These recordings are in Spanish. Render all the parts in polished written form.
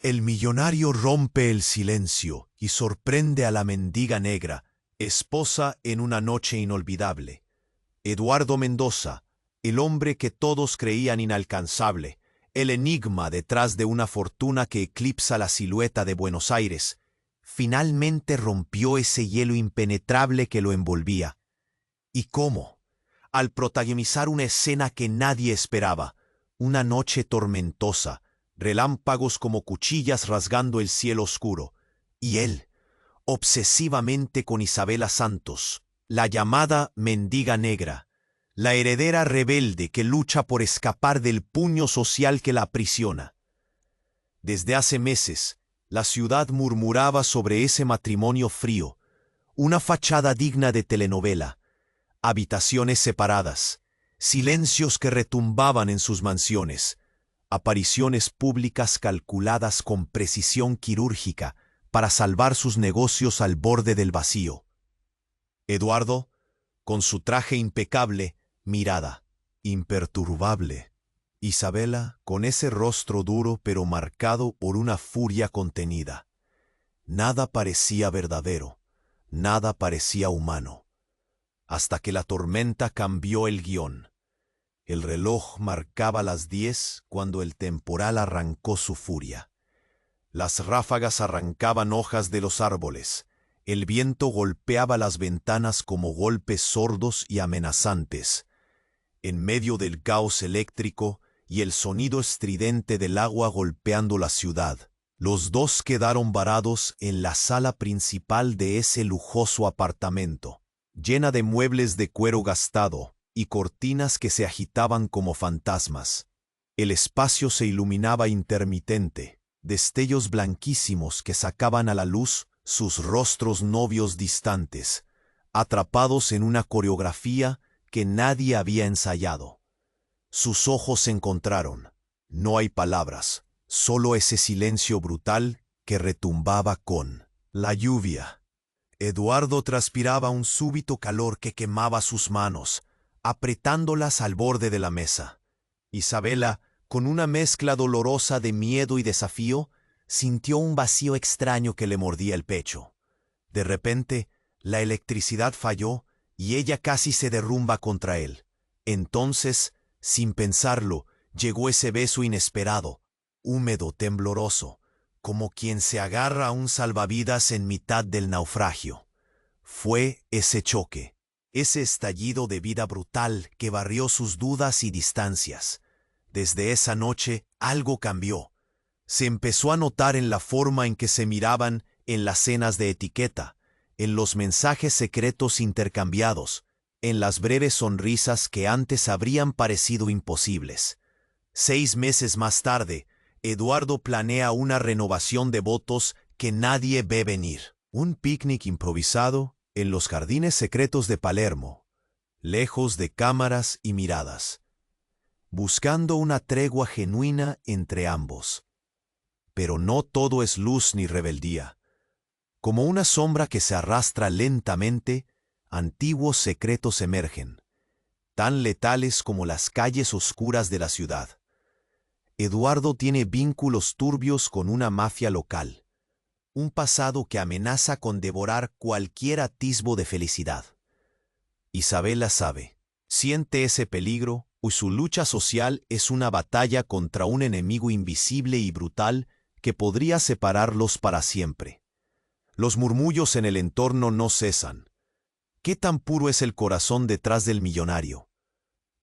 El millonario rompe el silencio y sorprende a la mendiga negra, esposa en una noche inolvidable. Eduardo Mendoza, el hombre que todos creían inalcanzable, el enigma detrás de una fortuna que eclipsa la silueta de Buenos Aires, finalmente rompió ese hielo impenetrable que lo envolvía. ¿Y cómo? Al protagonizar una escena que nadie esperaba, una noche tormentosa, relámpagos como cuchillas rasgando el cielo oscuro, y él, obsesivamente con Isabela Santos, la llamada mendiga negra, la heredera rebelde que lucha por escapar del puño social que la aprisiona. Desde hace meses, la ciudad murmuraba sobre ese matrimonio frío, una fachada digna de telenovela, habitaciones separadas, silencios que retumbaban en sus mansiones, apariciones públicas calculadas con precisión quirúrgica para salvar sus negocios al borde del vacío. Eduardo, con su traje impecable, mirada imperturbable. Isabela, con ese rostro duro pero marcado por una furia contenida. Nada parecía verdadero, nada parecía humano. Hasta que la tormenta cambió el guión. El reloj marcaba las 10 cuando el temporal arrancó su furia. Las ráfagas arrancaban hojas de los árboles. El viento golpeaba las ventanas como golpes sordos y amenazantes. En medio del caos eléctrico y el sonido estridente del agua golpeando la ciudad, los dos quedaron varados en la sala principal de ese lujoso apartamento, llena de muebles de cuero gastado y cortinas que se agitaban como fantasmas. El espacio se iluminaba intermitente, destellos blanquísimos que sacaban a la luz sus rostros novios distantes, atrapados en una coreografía que nadie había ensayado. Sus ojos se encontraron. No hay palabras, solo ese silencio brutal que retumbaba con la lluvia. Eduardo transpiraba un súbito calor que quemaba sus manos, apretándolas al borde de la mesa. Isabela, con una mezcla dolorosa de miedo y desafío, sintió un vacío extraño que le mordía el pecho. De repente, la electricidad falló y ella casi se derrumba contra él. Entonces, sin pensarlo, llegó ese beso inesperado, húmedo, tembloroso, como quien se agarra a un salvavidas en mitad del naufragio. Fue ese choque, ese estallido de vida brutal que barrió sus dudas y distancias. Desde esa noche algo cambió. Se empezó a notar en la forma en que se miraban en las cenas de etiqueta, en los mensajes secretos intercambiados, en las breves sonrisas que antes habrían parecido imposibles. 6 meses más tarde, Eduardo planea una renovación de votos que nadie ve venir. Un picnic improvisado en los jardines secretos de Palermo, lejos de cámaras y miradas, buscando una tregua genuina entre ambos. Pero no todo es luz ni rebeldía. Como una sombra que se arrastra lentamente, antiguos secretos emergen, tan letales como las calles oscuras de la ciudad. Eduardo tiene vínculos turbios con una mafia local, un pasado que amenaza con devorar cualquier atisbo de felicidad. Isabela sabe, siente ese peligro, y su lucha social es una batalla contra un enemigo invisible y brutal que podría separarlos para siempre. Los murmullos en el entorno no cesan. ¿Qué tan puro es el corazón detrás del millonario?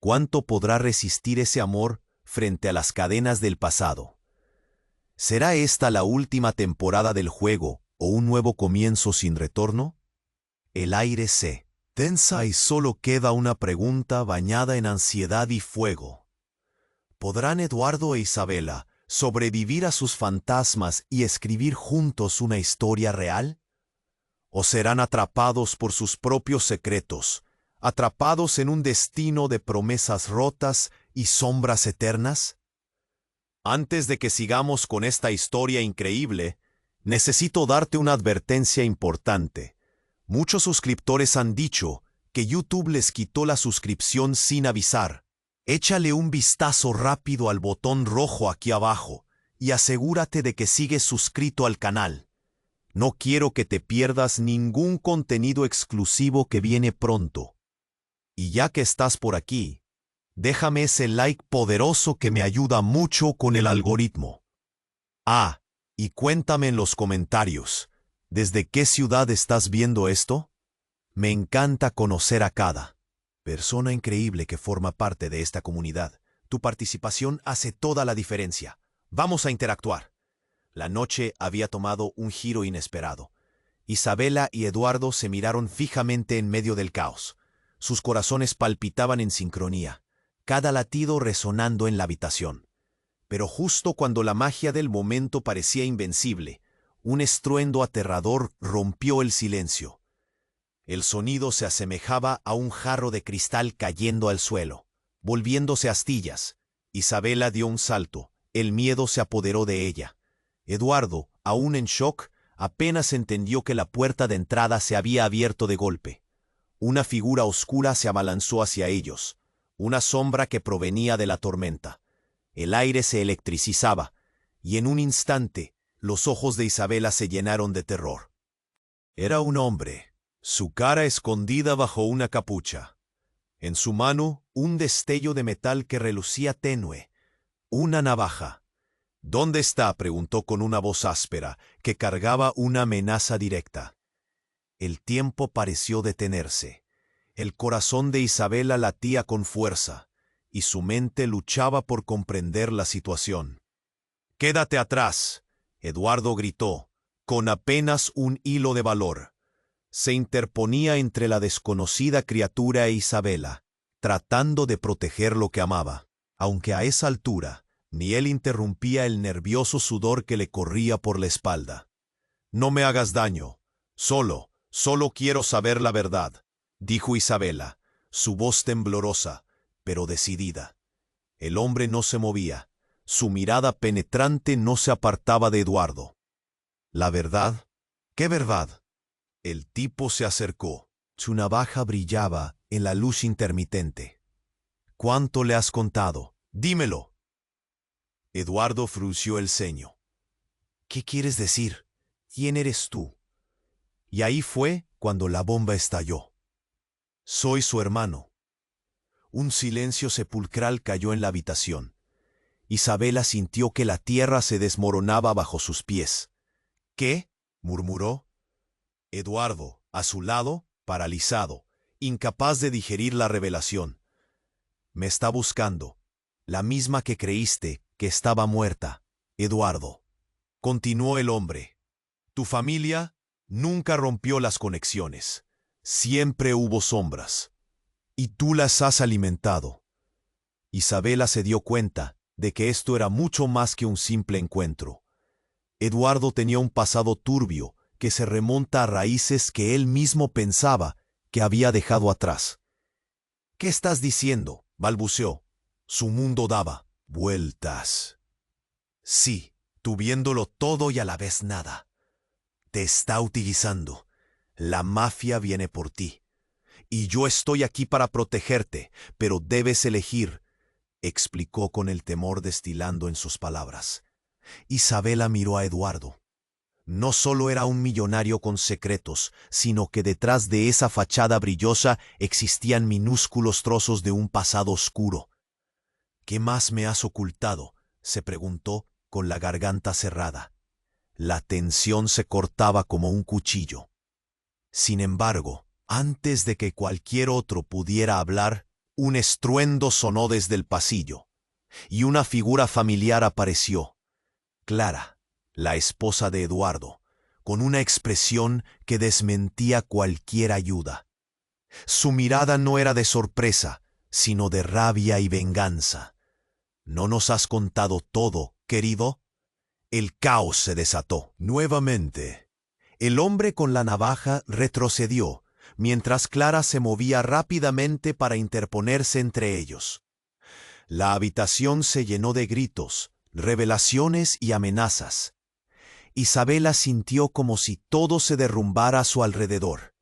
¿Cuánto podrá resistir ese amor frente a las cadenas del pasado? ¿Será esta la última temporada del juego o un nuevo comienzo sin retorno? El aire se tensa y solo queda una pregunta bañada en ansiedad y fuego. ¿Podrán Eduardo e Isabela sobrevivir a sus fantasmas y escribir juntos una historia real? ¿O serán atrapados por sus propios secretos, atrapados en un destino de promesas rotas y sombras eternas? Antes de que sigamos con esta historia increíble, necesito darte una advertencia importante. Muchos suscriptores han dicho que YouTube les quitó la suscripción sin avisar. Échale un vistazo rápido al botón rojo aquí abajo y asegúrate de que sigues suscrito al canal. No quiero que te pierdas ningún contenido exclusivo que viene pronto. Y ya que estás por aquí, déjame ese like poderoso que me ayuda mucho con el algoritmo. Ah, y cuéntame en los comentarios, ¿desde qué ciudad estás viendo esto? Me encanta conocer a cada persona increíble que forma parte de esta comunidad. Tu participación hace toda la diferencia. Vamos a interactuar. La noche había tomado un giro inesperado. Isabela y Eduardo se miraron fijamente en medio del caos. Sus corazones palpitaban en sincronía, cada latido resonando en la habitación. Pero justo cuando la magia del momento parecía invencible, un estruendo aterrador rompió el silencio. El sonido se asemejaba a un jarro de cristal cayendo al suelo, volviéndose astillas. Isabela dio un salto, el miedo se apoderó de ella. Eduardo, aún en shock, apenas entendió que la puerta de entrada se había abierto de golpe. Una figura oscura se abalanzó hacia ellos, una sombra que provenía de la tormenta. El aire se electricizaba, y en un instante los ojos de Isabela se llenaron de terror. Era un hombre, su cara escondida bajo una capucha. En su mano, un destello de metal que relucía tenue, una navaja. ¿Dónde está?, preguntó con una voz áspera, que cargaba una amenaza directa. El tiempo pareció detenerse. El corazón de Isabela latía con fuerza, y su mente luchaba por comprender la situación. «¡Quédate atrás!», Eduardo gritó, con apenas un hilo de valor. Se interponía entre la desconocida criatura e Isabela, tratando de proteger lo que amaba, aunque a esa altura ni él interrumpía el nervioso sudor que le corría por la espalda. «No me hagas daño. Solo quiero saber la verdad», dijo Isabela, su voz temblorosa, pero decidida. El hombre no se movía. Su mirada penetrante no se apartaba de Eduardo. «¿La verdad? ¿Qué verdad?». El tipo se acercó. Su navaja brillaba en la luz intermitente. «¿Cuánto le has contado? Dímelo». Eduardo frunció el ceño. «¿Qué quieres decir? ¿Quién eres tú?». Y ahí fue cuando la bomba estalló. «Soy su hermano». Un silencio sepulcral cayó en la habitación. Isabela sintió que la tierra se desmoronaba bajo sus pies. «¿Qué?», murmuró. Eduardo, a su lado, paralizado, incapaz de digerir la revelación. «Me está buscando, la misma que creíste que estaba muerta, Eduardo», continuó el hombre. «Tu familia nunca rompió las conexiones. Siempre hubo sombras. Y tú las has alimentado». Isabela se dio cuenta de que esto era mucho más que un simple encuentro. Eduardo tenía un pasado turbio que se remonta a raíces que él mismo pensaba que había dejado atrás. «¿Qué estás diciendo?», balbuceó. Su mundo daba vueltas. «Sí, tú viéndolo todo y a la vez nada. Te está utilizando. La mafia viene por ti. Y yo estoy aquí para protegerte, pero debes elegir», explicó con el temor destilando en sus palabras. Isabela miró a Eduardo. No solo era un millonario con secretos, sino que detrás de esa fachada brillosa existían minúsculos trozos de un pasado oscuro. «¿Qué más me has ocultado?», se preguntó con la garganta cerrada. La tensión se cortaba como un cuchillo. Sin embargo, antes de que cualquier otro pudiera hablar, un estruendo sonó desde el pasillo, y una figura familiar apareció. Clara, la esposa de Eduardo, con una expresión que desmentía cualquier ayuda. Su mirada no era de sorpresa, sino de rabia y venganza. «¿No nos has contado todo, querido?». El caos se desató nuevamente. El hombre con la navaja retrocedió, mientras Clara se movía rápidamente para interponerse entre ellos. La habitación se llenó de gritos, revelaciones y amenazas. Isabela sintió como si todo se derrumbara a su alrededor.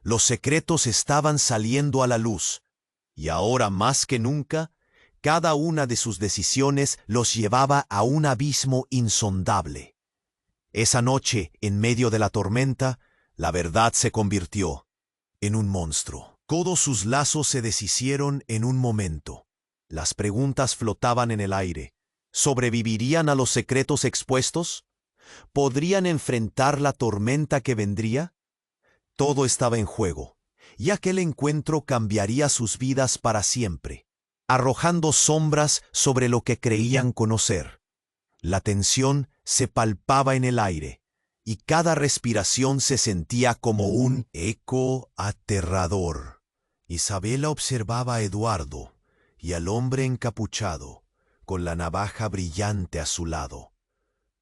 Los secretos estaban saliendo a la luz, y ahora más que nunca, Cada una de sus decisiones los llevaba a un abismo insondable. Esa noche, en medio de la tormenta, la verdad se convirtió en un monstruo. Todos sus lazos se deshicieron en un momento. Las preguntas flotaban en el aire. ¿Sobrevivirían a los secretos expuestos? ¿Podrían enfrentar la tormenta que vendría? Todo estaba en juego, y aquel encuentro cambiaría sus vidas para siempre, arrojando sombras sobre lo que creían conocer. La tensión se palpaba en el aire, y cada respiración se sentía como un eco aterrador. Isabela observaba a Eduardo y al hombre encapuchado, con la navaja brillante a su lado.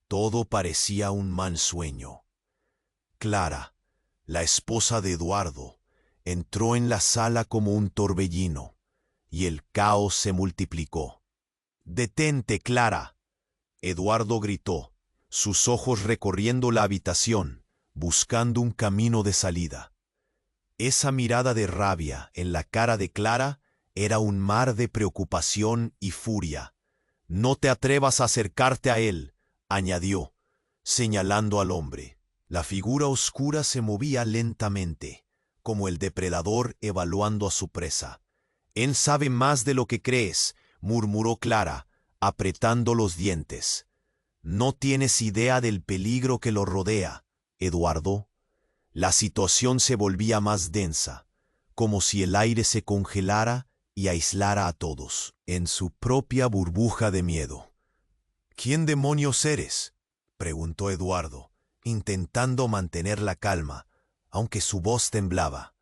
Todo parecía un mal sueño. Clara, la esposa de Eduardo, entró en la sala como un torbellino, y el caos se multiplicó. «¡Detente, Clara!», Eduardo gritó, sus ojos recorriendo la habitación, buscando un camino de salida. Esa mirada de rabia en la cara de Clara era un mar de preocupación y furia. «No te atrevas a acercarte a él», añadió, señalando al hombre. La figura oscura se movía lentamente, como el depredador evaluando a su presa. «Él sabe más de lo que crees», murmuró Clara, apretando los dientes. «No tienes idea del peligro que lo rodea, Eduardo». La situación se volvía más densa, como si el aire se congelara y aislara a todos en su propia burbuja de miedo. «¿Quién demonios eres?», preguntó Eduardo, intentando mantener la calma, aunque su voz temblaba.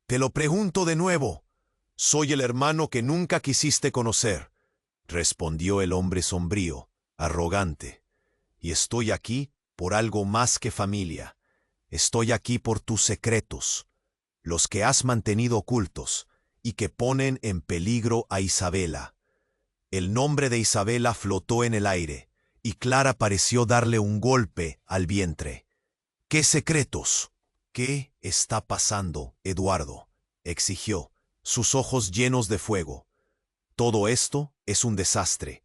«Te lo pregunto de nuevo. Soy el hermano que nunca quisiste conocer», respondió el hombre sombrío, arrogante. «Y estoy aquí por algo más que familia. Estoy aquí por tus secretos, los que has mantenido ocultos y que ponen en peligro a Isabela». El nombre de Isabela flotó en el aire, y Clara pareció darle un golpe al vientre. «¿Qué secretos?». «¿Qué está pasando, Eduardo?», exigió, sus ojos llenos de fuego. «Todo esto es un desastre.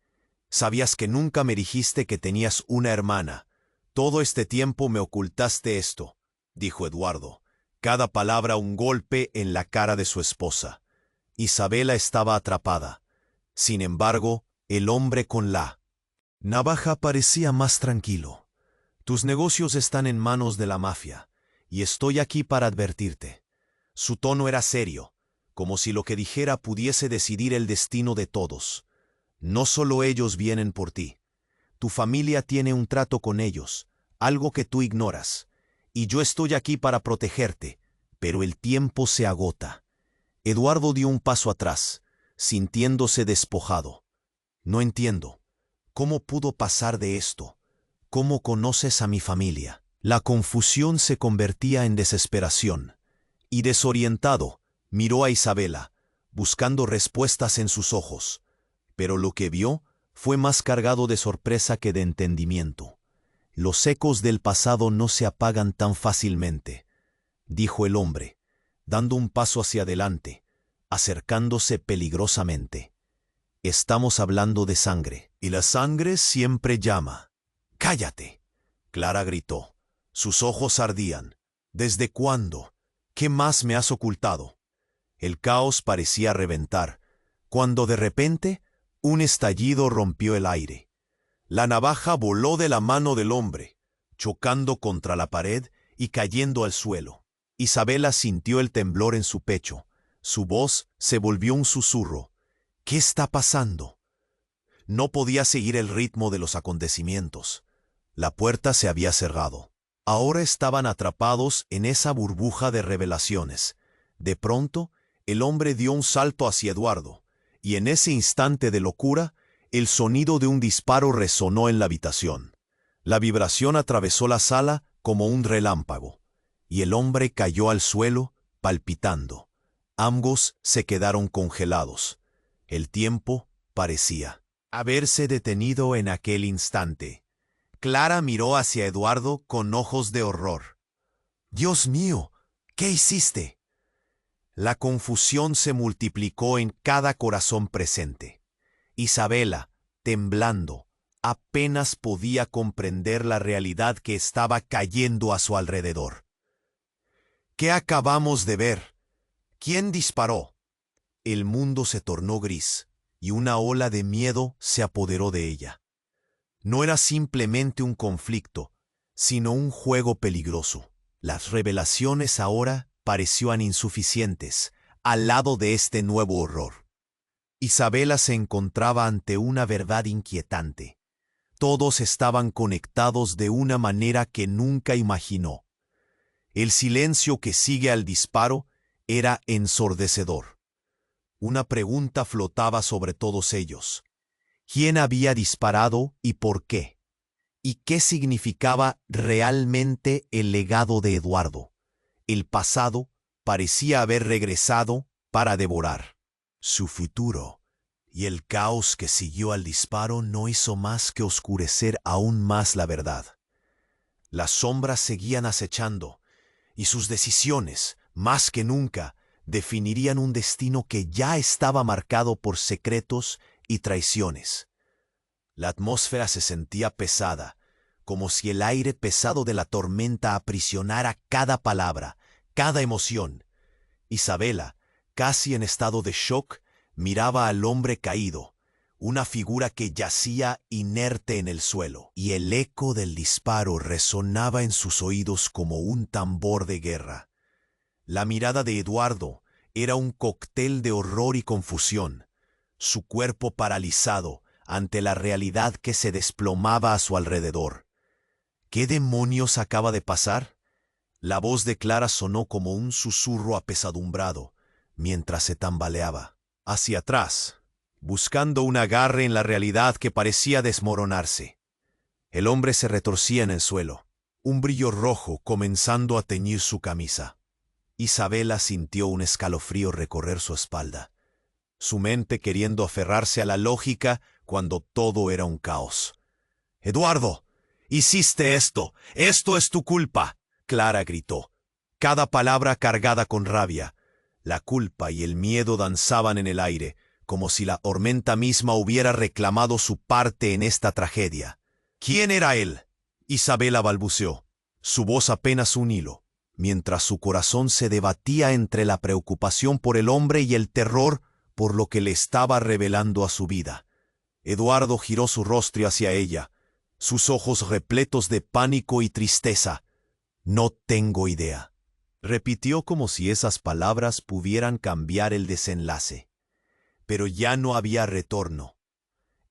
Sabías que nunca me dijiste que tenías una hermana. Todo este tiempo me ocultaste esto», dijo Eduardo, cada palabra un golpe en la cara de su esposa. Isabela estaba atrapada. Sin embargo, el hombre con la navaja parecía más tranquilo. «Tus negocios están en manos de la mafia, y estoy aquí para advertirte». Su tono era serio, como si lo que dijera pudiese decidir el destino de todos. «No solo ellos vienen por ti. Tu familia tiene un trato con ellos, algo que tú ignoras, y yo estoy aquí para protegerte, pero el tiempo se agota». Eduardo dio un paso atrás, sintiéndose despojado. «No entiendo. ¿Cómo pudo pasar de esto? ¿Cómo conoces a mi familia?». La confusión se convertía en desesperación, y desorientado, miró a Isabela, buscando respuestas en sus ojos, pero lo que vio fue más cargado de sorpresa que de entendimiento. «Los ecos del pasado no se apagan tan fácilmente», dijo el hombre, dando un paso hacia adelante, acercándose peligrosamente. «Estamos hablando de sangre, y la sangre siempre llama». «¡Cállate!», Clara gritó. Sus ojos ardían. «¿Desde cuándo? ¿Qué más me has ocultado?». El caos parecía reventar, cuando de repente un estallido rompió el aire. La navaja voló de la mano del hombre, chocando contra la pared y cayendo al suelo. Isabela sintió el temblor en su pecho. Su voz se volvió un susurro. «¿Qué está pasando?». No podía seguir el ritmo de los acontecimientos. La puerta se había cerrado. Ahora estaban atrapados en esa burbuja de revelaciones. De pronto, el hombre dio un salto hacia Eduardo, y en ese instante de locura, el sonido de un disparo resonó en la habitación. La vibración atravesó la sala como un relámpago, y el hombre cayó al suelo, palpitando. Ambos se quedaron congelados. El tiempo parecía haberse detenido en aquel instante. Clara miró hacia Eduardo con ojos de horror. «Dios mío, ¿qué hiciste?». La confusión se multiplicó en cada corazón presente. Isabela, temblando, apenas podía comprender la realidad que estaba cayendo a su alrededor. ¿Qué acabamos de ver? ¿Quién disparó? El mundo se tornó gris, y una ola de miedo se apoderó de ella. No era simplemente un conflicto, sino un juego peligroso. Las revelaciones ahora parecían insuficientes al lado de este nuevo horror. Isabela se encontraba ante una verdad inquietante. Todos estaban conectados de una manera que nunca imaginó. El silencio que sigue al disparo era ensordecedor. Una pregunta flotaba sobre todos ellos. ¿Quién había disparado y por qué? ¿Y qué significaba realmente el legado de Eduardo? El pasado parecía haber regresado para devorar su futuro, y el caos que siguió al disparo no hizo más que oscurecer aún más la verdad. Las sombras seguían acechando, y sus decisiones, más que nunca, definirían un destino que ya estaba marcado por secretos y traiciones. La atmósfera se sentía pesada, como si el aire pesado de la tormenta aprisionara cada palabra, cada emoción. Isabela, casi en estado de shock, miraba al hombre caído, una figura que yacía inerte en el suelo, y el eco del disparo resonaba en sus oídos como un tambor de guerra. La mirada de Eduardo era un cóctel de horror y confusión, su cuerpo paralizado ante la realidad que se desplomaba a su alrededor. ¿Qué demonios acaba de pasar? La voz de Clara sonó como un susurro apesadumbrado, mientras se tambaleaba hacia atrás, buscando un agarre en la realidad que parecía desmoronarse. El hombre se retorcía en el suelo, un brillo rojo comenzando a teñir su camisa. Isabela sintió un escalofrío recorrer su espalda, su mente queriendo aferrarse a la lógica cuando todo era un caos. «¡Eduardo! ¡Hiciste esto! ¡Esto es tu culpa!», Clara gritó, cada palabra cargada con rabia. La culpa y el miedo danzaban en el aire, como si la tormenta misma hubiera reclamado su parte en esta tragedia. «¿Quién era él?», Isabela balbuceó, su voz apenas un hilo, mientras su corazón se debatía entre la preocupación por el hombre y el terror por lo que le estaba revelando a su vida. Eduardo giró su rostro hacia ella, sus ojos repletos de pánico y tristeza. «No tengo idea», repitió como si esas palabras pudieran cambiar el desenlace. Pero ya no había retorno.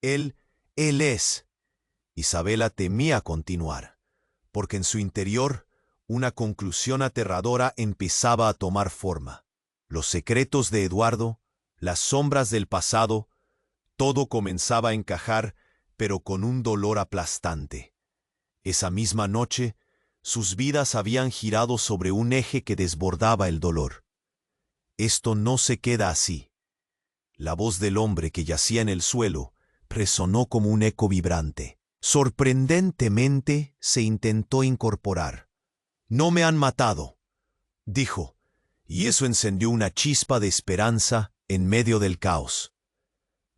Él es. Isabela temía continuar, porque en su interior una conclusión aterradora empezaba a tomar forma. Los secretos de Eduardo, las sombras del pasado, todo comenzaba a encajar, pero con un dolor aplastante. Esa misma noche, sus vidas habían girado sobre un eje que desbordaba el dolor. «Esto no se queda así». La voz del hombre que yacía en el suelo resonó como un eco vibrante. Sorprendentemente se intentó incorporar. «No me han matado», dijo, y eso encendió una chispa de esperanza en medio del caos.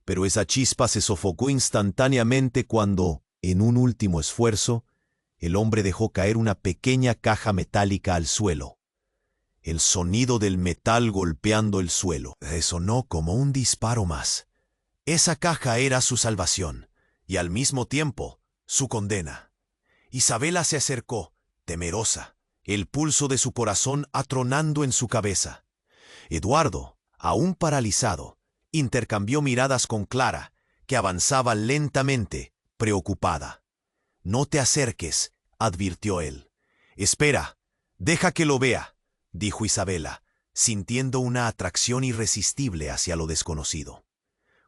Pero esa chispa se sofocó instantáneamente cuando, en un último esfuerzo, el hombre dejó caer una pequeña caja metálica al suelo. El sonido del metal golpeando el suelo resonó como un disparo más. Esa caja era su salvación, y al mismo tiempo, su condena. Isabela se acercó, temerosa, el pulso de su corazón atronando en su cabeza. Eduardo, aún paralizado, intercambió miradas con Clara, que avanzaba lentamente, preocupada. «No te acerques», advirtió él. «Espera, deja que lo vea», dijo Isabela, sintiendo una atracción irresistible hacia lo desconocido.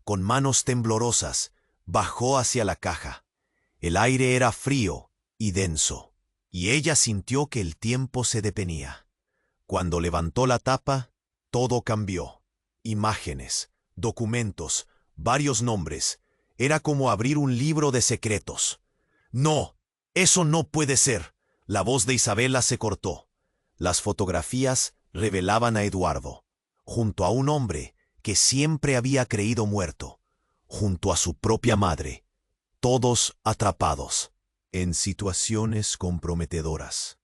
Con manos temblorosas, bajó hacia la caja. El aire era frío y denso, y ella sintió que el tiempo se detenía. Cuando levantó la tapa, todo cambió. Imágenes, documentos, varios nombres. Era como abrir un libro de secretos. «No, eso no puede ser». La voz de Isabela se cortó. Las fotografías revelaban a Eduardo, junto a un hombre que siempre había creído muerto, junto a su propia madre, todos atrapados en situaciones comprometedoras.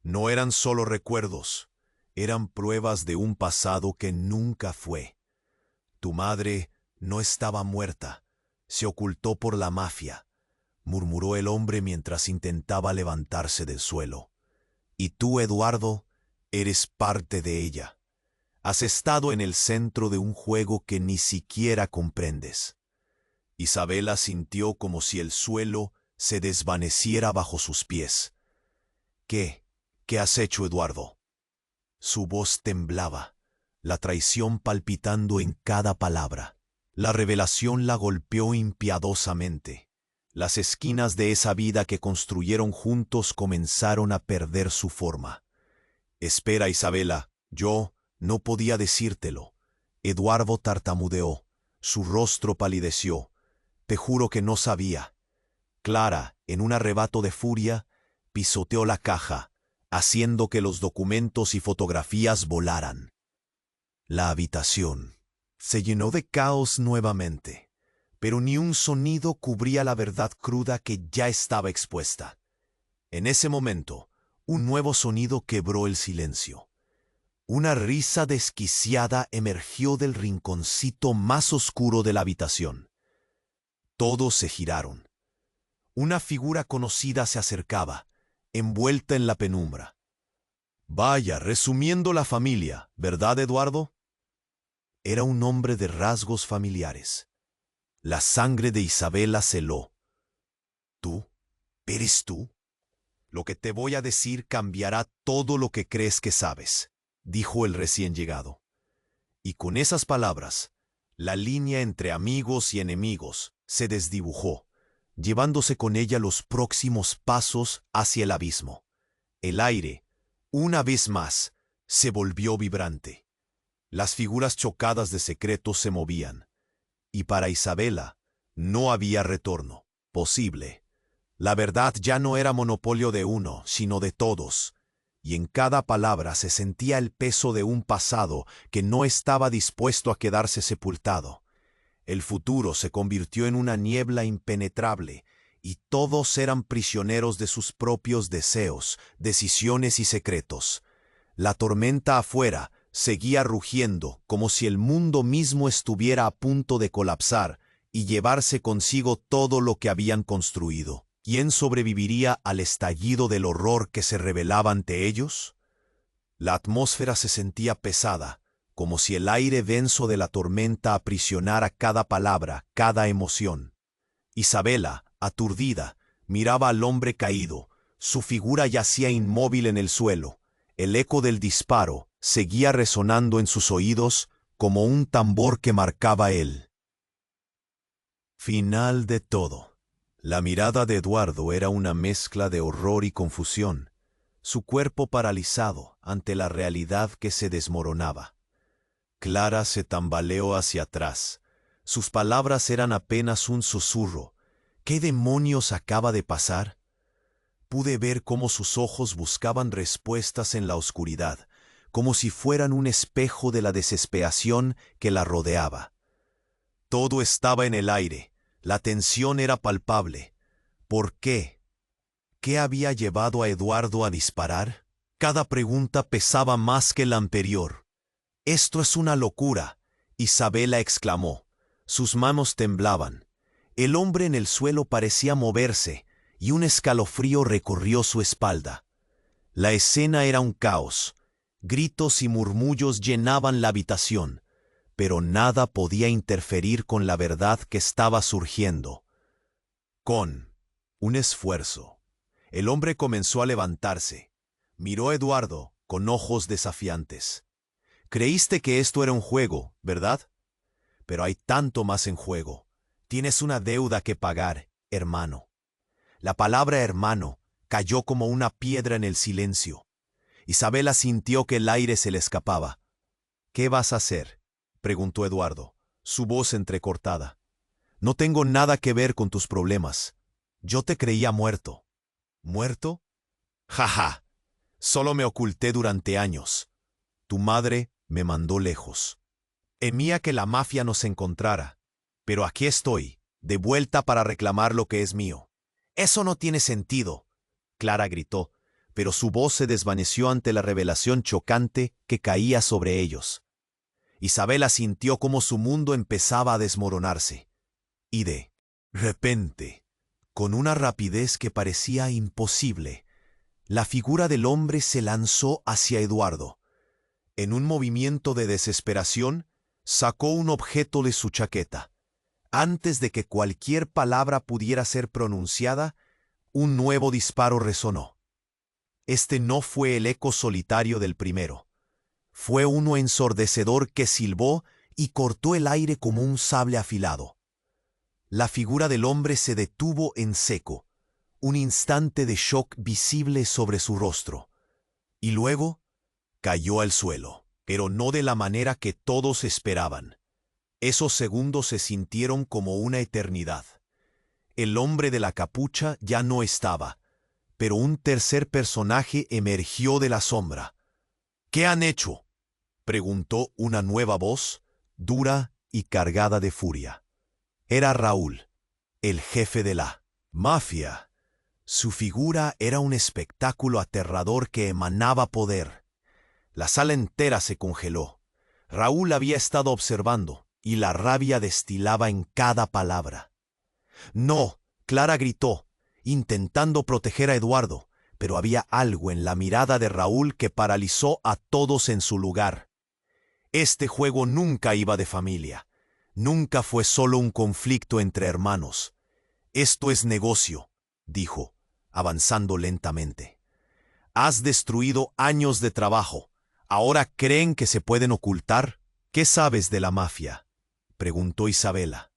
No eran solo recuerdos, eran pruebas de un pasado que nunca fue. Tu madre no estaba muerta, se ocultó por la mafia, murmuró el hombre mientras intentaba levantarse del suelo. Y tú, Eduardo, eres parte de ella. Has estado en el centro de un juego que ni siquiera comprendes. Isabela sintió como si el suelo se desvaneciera bajo sus pies. ¿Qué? ¿Qué has hecho, Eduardo? Su voz temblaba, la traición palpitando en cada palabra. La revelación la golpeó impiadosamente. Las esquinas de esa vida que construyeron juntos comenzaron a perder su forma. Espera, Isabela, yo no podía decírtelo. Eduardo tartamudeó, su rostro palideció. Te juro que no sabía. Clara, en un arrebato de furia, pisoteó la caja, haciendo que los documentos y fotografías volaran. La habitación se llenó de caos nuevamente, pero ni un sonido cubría la verdad cruda que ya estaba expuesta. En ese momento, un nuevo sonido quebró el silencio. Una risa desquiciada emergió del rinconcito más oscuro de la habitación. Todos se giraron. Una figura conocida se acercaba, envuelta en la penumbra. Vaya, resumiendo la familia, ¿verdad, Eduardo? Era un hombre de rasgos familiares. La sangre de Isabela se heló. ¿Tú? ¿Eres tú? Lo que te voy a decir cambiará todo lo que crees que sabes, dijo el recién llegado. Y con esas palabras, la línea entre amigos y enemigos se desdibujó, llevándose con ella los próximos pasos hacia el abismo. El aire, una vez más, se volvió vibrante. Las figuras chocadas de secretos se movían, y para Isabela no había retorno posible. La verdad ya no era monopolio de uno, sino de todos, y en cada palabra se sentía el peso de un pasado que no estaba dispuesto a quedarse sepultado. El futuro se convirtió en una niebla impenetrable, y todos eran prisioneros de sus propios deseos, decisiones y secretos. La tormenta afuera seguía rugiendo como si el mundo mismo estuviera a punto de colapsar y llevarse consigo todo lo que habían construido. ¿Quién sobreviviría al estallido del horror que se revelaba ante ellos? La atmósfera se sentía pesada, como si el aire denso de la tormenta aprisionara cada palabra, cada emoción. Isabela, aturdida, miraba al hombre caído. Su figura yacía inmóvil en el suelo. El eco del disparo seguía resonando en sus oídos como un tambor que marcaba el final de todo. La mirada de Eduardo era una mezcla de horror y confusión, su cuerpo paralizado ante la realidad que se desmoronaba. Clara se tambaleó hacia atrás. Sus palabras eran apenas un susurro. ¿Qué demonios acaba de pasar? Pude ver cómo sus ojos buscaban respuestas en la oscuridad, como si fueran un espejo de la desesperación que la rodeaba. Todo estaba en el aire. La tensión era palpable. ¿Por qué? ¿Qué había llevado a Eduardo a disparar? Cada pregunta pesaba más que la anterior. «Esto es una locura», Isabela exclamó. Sus manos temblaban. El hombre en el suelo parecía moverse, y un escalofrío recorrió su espalda. La escena era un caos. Gritos y murmullos llenaban la habitación, pero nada podía interferir con la verdad que estaba surgiendo. Con un esfuerzo, el hombre comenzó a levantarse. Miró a Eduardo con ojos desafiantes. Creíste que esto era un juego, ¿verdad? Pero hay tanto más en juego. Tienes una deuda que pagar, hermano. La palabra hermano cayó como una piedra en el silencio. Isabela sintió que el aire se le escapaba. ¿Qué vas a hacer?, preguntó Eduardo, su voz entrecortada. No tengo nada que ver con tus problemas. Yo te creía muerto. ¿Muerto? ¡Ja, ja! Solo me oculté durante años. Tu madre me mandó lejos. Temía que la mafia nos encontrara, Pero aquí estoy, de vuelta para reclamar lo que es mío. Eso no tiene sentido, Clara gritó, pero su voz se desvaneció ante la revelación chocante que caía sobre ellos. Isabela sintió cómo su mundo empezaba a desmoronarse. Y de repente, con una rapidez que parecía imposible, la figura del hombre se lanzó hacia Eduardo. En un movimiento de desesperación, sacó un objeto de su chaqueta. Antes de que cualquier palabra pudiera ser pronunciada, un nuevo disparo resonó. Este no fue el eco solitario del primero. Fue uno ensordecedor que silbó y cortó el aire como un sable afilado. La figura del hombre se detuvo en seco, un instante de shock visible sobre su rostro, y luego cayó al suelo, pero no de la manera que todos esperaban. Esos segundos se sintieron como una eternidad. El hombre de la capucha ya no estaba, pero un tercer personaje emergió de la sombra. ¿Qué han hecho?, preguntó una nueva voz, dura y cargada de furia. Era Raúl, el jefe de la mafia. Su figura era un espectáculo aterrador que emanaba poder. La sala entera se congeló. Raúl había estado observando, y la rabia destilaba en cada palabra. «No», Clara gritó, intentando proteger a Eduardo, pero había algo en la mirada de Raúl que paralizó a todos en su lugar. Este juego nunca iba de familia. Nunca fue solo un conflicto entre hermanos. «Esto es negocio», dijo, avanzando lentamente. «Has destruido años de trabajo. ¿Ahora creen que se pueden ocultar? ¿Qué sabes de la mafia?», preguntó Isabela,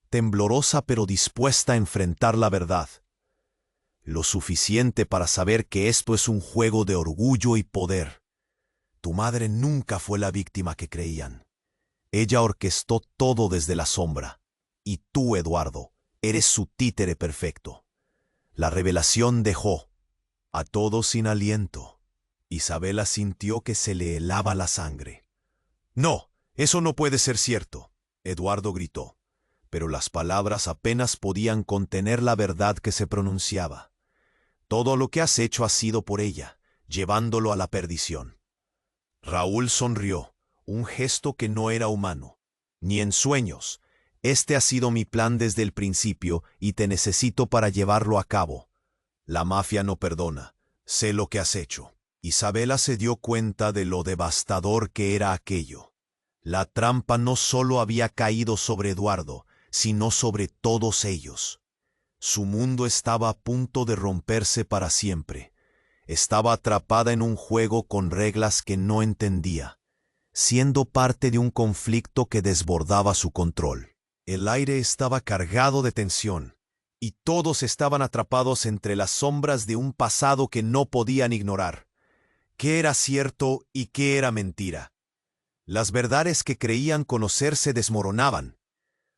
temblorosa pero dispuesta a enfrentar la verdad. «Lo suficiente para saber que esto es un juego de orgullo y poder. Tu madre nunca fue la víctima que creían. Ella orquestó todo desde la sombra. Y tú, Eduardo, eres su títere perfecto». La revelación dejó a todos sin aliento. Isabela sintió que se le helaba la sangre. «No, eso no puede ser cierto», Eduardo gritó, pero las palabras apenas podían contener la verdad que se pronunciaba. «Todo lo que has hecho ha sido por ella, llevándolo a la perdición». Raúl sonrió, un gesto que no era humano. «Ni en sueños. Este ha sido mi plan desde el principio y te necesito para llevarlo a cabo. La mafia no perdona. Sé lo que has hecho». Isabela se dio cuenta de lo devastador que era aquello. La trampa no solo había caído sobre Eduardo, sino sobre todos ellos. Su mundo estaba a punto de romperse para siempre. Estaba atrapada en un juego con reglas que no entendía, siendo parte de un conflicto que desbordaba su control. El aire estaba cargado de tensión, y todos estaban atrapados entre las sombras de un pasado que no podían ignorar. ¿Qué era cierto y qué era mentira? Las verdades que creían conocer se desmoronaban.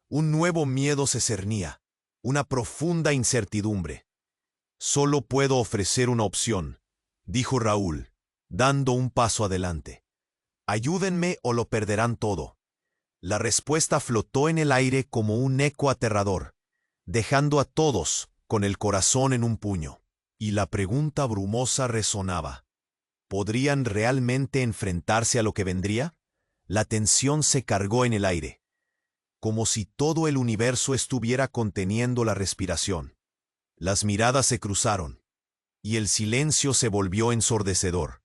Un nuevo miedo se cernía, una profunda incertidumbre. «Solo puedo ofrecer una opción», dijo Raúl, dando un paso adelante. «Ayúdenme o lo perderán todo». La respuesta flotó en el aire como un eco aterrador, dejando a todos con el corazón en un puño. Y la pregunta brumosa resonaba. ¿Podrían realmente enfrentarse a lo que vendría? La tensión se cargó en el aire, como si todo el universo estuviera conteniendo la respiración. Las miradas se cruzaron, y el silencio se volvió ensordecedor.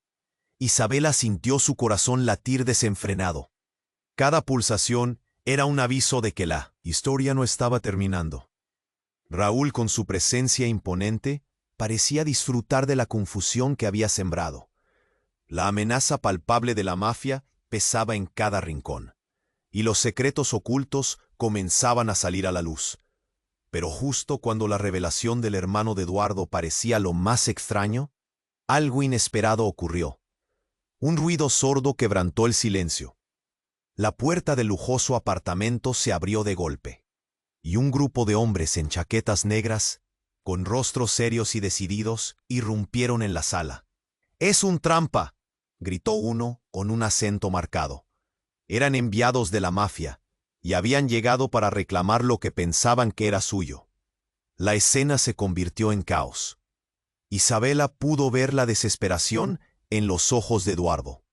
Isabela sintió su corazón latir desenfrenado. Cada pulsación era un aviso de que la historia no estaba terminando. Raúl, con su presencia imponente, parecía disfrutar de la confusión que había sembrado. La amenaza palpable de la mafia pesaba en cada rincón, y los secretos ocultos comenzaban a salir a la luz. Pero justo cuando la revelación del hermano de Eduardo parecía lo más extraño, algo inesperado ocurrió. Un ruido sordo quebrantó el silencio. La puerta del lujoso apartamento se abrió de golpe, y un grupo de hombres en chaquetas negras, con rostros serios y decididos, irrumpieron en la sala. «¡Es un trampa!», gritó uno con un acento marcado. Eran enviados de la mafia, y habían llegado para reclamar lo que pensaban que era suyo. La escena se convirtió en caos. Isabela pudo ver la desesperación en los ojos de Eduardo.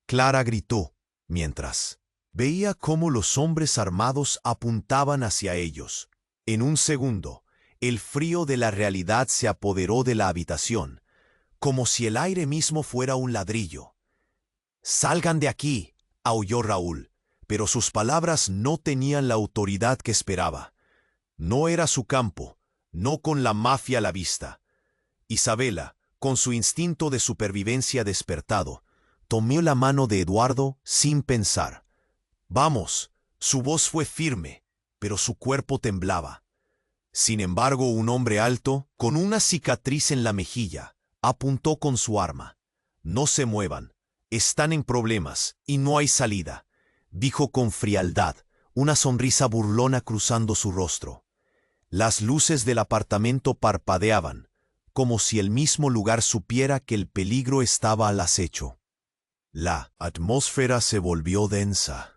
Clara gritó, mientras veía cómo los hombres armados apuntaban hacia ellos. En un segundo, el frío de la realidad se apoderó de la habitación, como si el aire mismo fuera un ladrillo. «¡Salgan de aquí!», aulló Raúl, pero sus palabras no tenían la autoridad que esperaba. No era su campo, no con la mafia a la vista. Isabela, con su instinto de supervivencia despertado, tomó la mano de Eduardo sin pensar. «Vamos», su voz fue firme, pero su cuerpo temblaba. Sin embargo, un hombre alto, con una cicatriz en la mejilla, apuntó con su arma. «No se muevan, están en problemas y no hay salida», dijo con frialdad, una sonrisa burlona cruzando su rostro. Las luces del apartamento parpadeaban, como si el mismo lugar supiera que el peligro estaba al acecho. La atmósfera se volvió densa,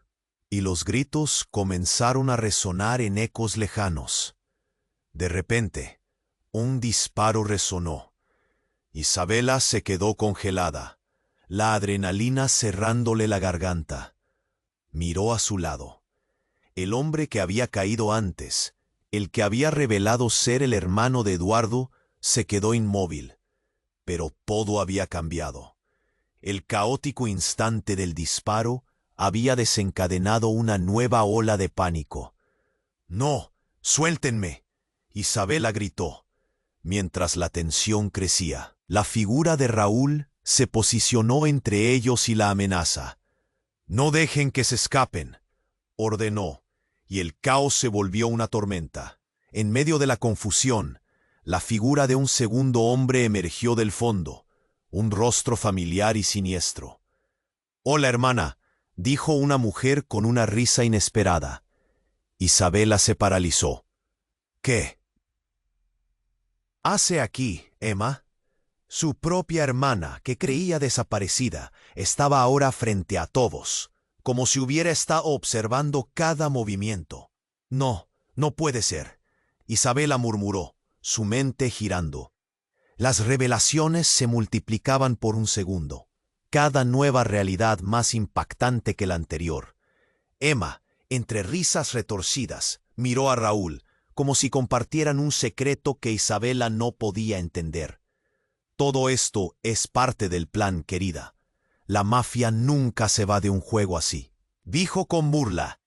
y los gritos comenzaron a resonar en ecos lejanos. De repente, un disparo resonó. Isabela se quedó congelada, la adrenalina cerrándole la garganta. Miró a su lado. El hombre que había caído antes, el que había revelado ser el hermano de Eduardo, se quedó inmóvil. Pero todo había cambiado. El caótico instante del disparo había desencadenado una nueva ola de pánico. «¡No! ¡Suéltenme!», Isabela gritó. Mientras la tensión crecía, la figura de Raúl se posicionó entre ellos y la amenaza. «No dejen que se escapen», ordenó, y el caos se volvió una tormenta. En medio de la confusión, la figura de un segundo hombre emergió del fondo, un rostro familiar y siniestro. «Hola, hermana», dijo una mujer con una risa inesperada. Isabela se paralizó. «¿Qué hace aquí, Emma?». Su propia hermana, que creía desaparecida, estaba ahora frente a todos, como si hubiera estado observando cada movimiento. «No, no puede ser», Isabela murmuró, su mente girando. Las revelaciones se multiplicaban por un segundo, cada nueva realidad más impactante que la anterior. Emma, entre risas retorcidas, miró a Raúl, como si compartieran un secreto que Isabela no podía entender. «Todo esto es parte del plan, querida. La mafia nunca se va de un juego así», dijo con burla.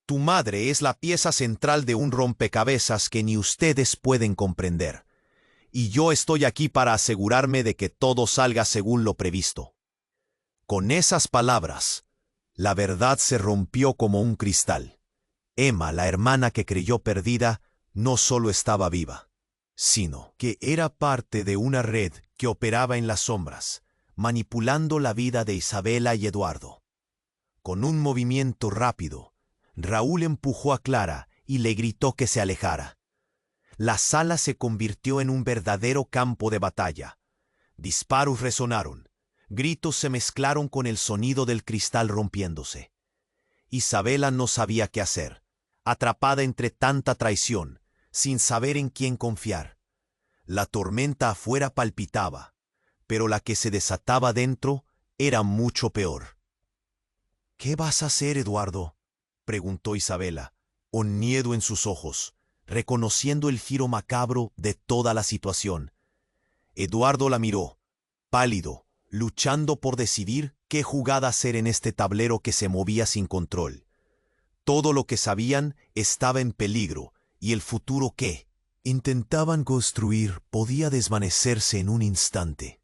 «Tu madre es la pieza central de un rompecabezas que ni ustedes pueden comprender. Y yo estoy aquí para asegurarme de que todo salga según lo previsto». Con esas palabras, la verdad se rompió como un cristal. Emma, la hermana que creyó perdida, no solo estaba viva, sino que era parte de una red que operaba en las sombras, manipulando la vida de Isabela y Eduardo. Con un movimiento rápido, Raúl empujó a Clara y le gritó que se alejara. La sala se convirtió en un verdadero campo de batalla. Disparos resonaron, gritos se mezclaron con el sonido del cristal rompiéndose. Isabela no sabía qué hacer, atrapada entre tanta traición, sin saber en quién confiar. La tormenta afuera palpitaba, pero la que se desataba dentro era mucho peor. «¿Qué vas a hacer, Eduardo?», preguntó Isabela, con miedo en sus ojos, reconociendo el giro macabro de toda la situación. Eduardo la miró, pálido, luchando por decidir qué jugada hacer en este tablero que se movía sin control. Todo lo que sabían estaba en peligro, y el futuro que intentaban construir podía desvanecerse en un instante.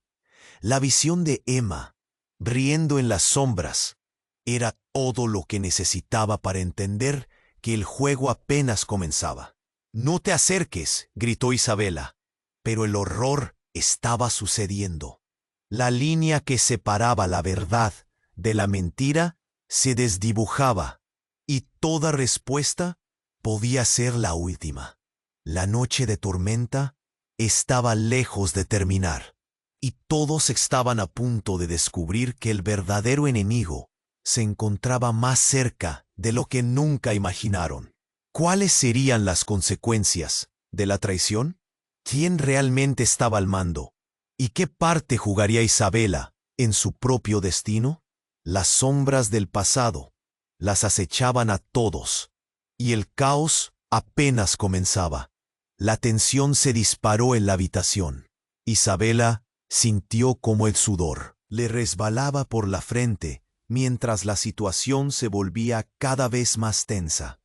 La visión de Emma, riendo en las sombras, era todo lo que necesitaba para entender que el juego apenas comenzaba. «No te acerques», gritó Isabela, pero el horror estaba sucediendo. La línea que separaba la verdad de la mentira se desdibujaba, y toda respuesta podía ser la última. La noche de tormenta estaba lejos de terminar, y todos estaban a punto de descubrir que el verdadero enemigo se encontraba más cerca de lo que nunca imaginaron. ¿Cuáles serían las consecuencias de la traición? ¿Quién realmente estaba al mando? ¿Y qué parte jugaría Isabela en su propio destino? Las sombras del pasado las acechaban a todos, y el caos apenas comenzaba. La tensión se disparó en la habitación. Isabela sintió como el sudor le resbalaba por la frente mientras la situación se volvía cada vez más tensa.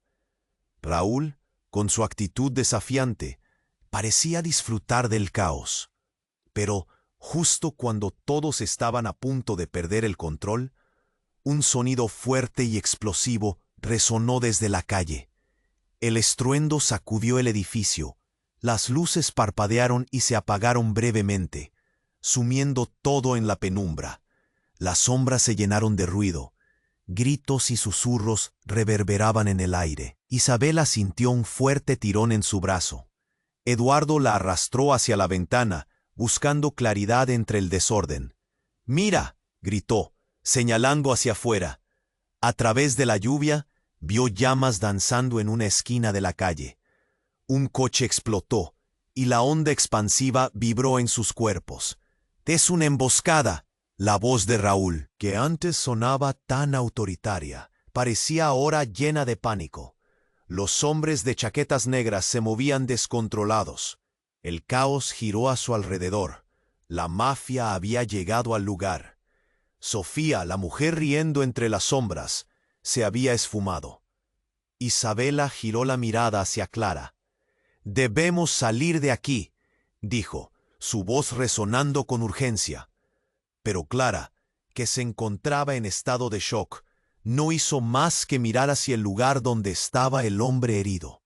Raúl, con su actitud desafiante, parecía disfrutar del caos. Pero justo cuando todos estaban a punto de perder el control, un sonido fuerte y explosivo resonó desde la calle. El estruendo sacudió el edificio, las luces parpadearon y se apagaron brevemente, sumiendo todo en la penumbra. Las sombras se llenaron de ruido. Gritos y susurros reverberaban en el aire. Isabela sintió un fuerte tirón en su brazo. Eduardo la arrastró hacia la ventana, buscando claridad entre el desorden. «¡Mira!», gritó, señalando hacia afuera. A través de la lluvia, vio llamas danzando en una esquina de la calle. Un coche explotó, y la onda expansiva vibró en sus cuerpos. «¡Es una emboscada!». La voz de Raúl, que antes sonaba tan autoritaria, parecía ahora llena de pánico. Los hombres de chaquetas negras se movían descontrolados. El caos giró a su alrededor. La mafia había llegado al lugar. Sofía, la mujer riendo entre las sombras, se había esfumado. Isabela giró la mirada hacia Clara. «Debemos salir de aquí», dijo, su voz resonando con urgencia. Pero Clara, que se encontraba en estado de shock, no hizo más que mirar hacia el lugar donde estaba el hombre herido.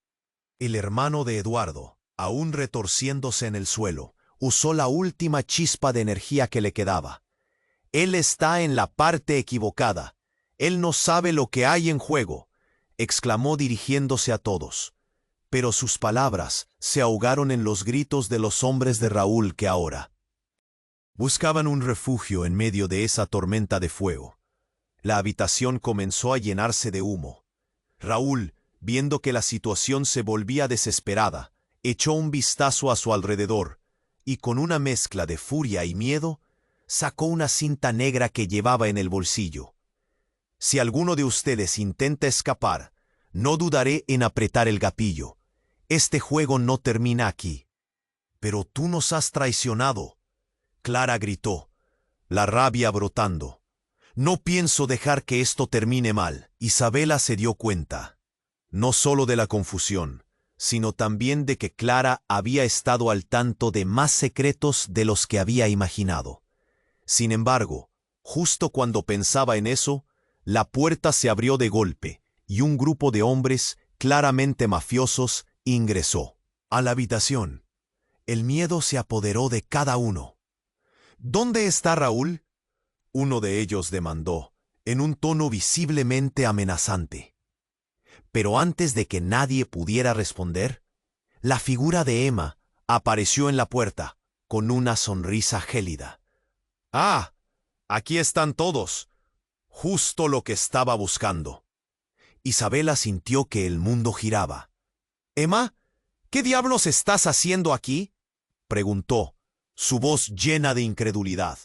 El hermano de Eduardo, aún retorciéndose en el suelo, usó la última chispa de energía que le quedaba. «Él está en la parte equivocada. Él no sabe lo que hay en juego», exclamó dirigiéndose a todos. Pero sus palabras se ahogaron en los gritos de los hombres de Raúl que ahora buscaban un refugio en medio de esa tormenta de fuego. La habitación comenzó a llenarse de humo. Raúl, viendo que la situación se volvía desesperada, echó un vistazo a su alrededor y con una mezcla de furia y miedo, sacó una cinta negra que llevaba en el bolsillo. «Si alguno de ustedes intenta escapar, no dudaré en apretar el gatillo. Este juego no termina aquí». «Pero tú nos has traicionado», Clara gritó, la rabia brotando. «No pienso dejar que esto termine mal». Isabela se dio cuenta, no solo de la confusión, sino también de que Clara había estado al tanto de más secretos de los que había imaginado. Sin embargo, justo cuando pensaba en eso, la puerta se abrió de golpe y un grupo de hombres, claramente mafiosos, ingresó a la habitación. El miedo se apoderó de cada uno. «¿Dónde está Raúl?», uno de ellos demandó, en un tono visiblemente amenazante. Pero antes de que nadie pudiera responder, la figura de Emma apareció en la puerta, con una sonrisa gélida. «¡Ah! Aquí están todos. Justo lo que estaba buscando». Isabela sintió que el mundo giraba. «Emma, ¿qué diablos estás haciendo aquí?», preguntó, su voz llena de incredulidad.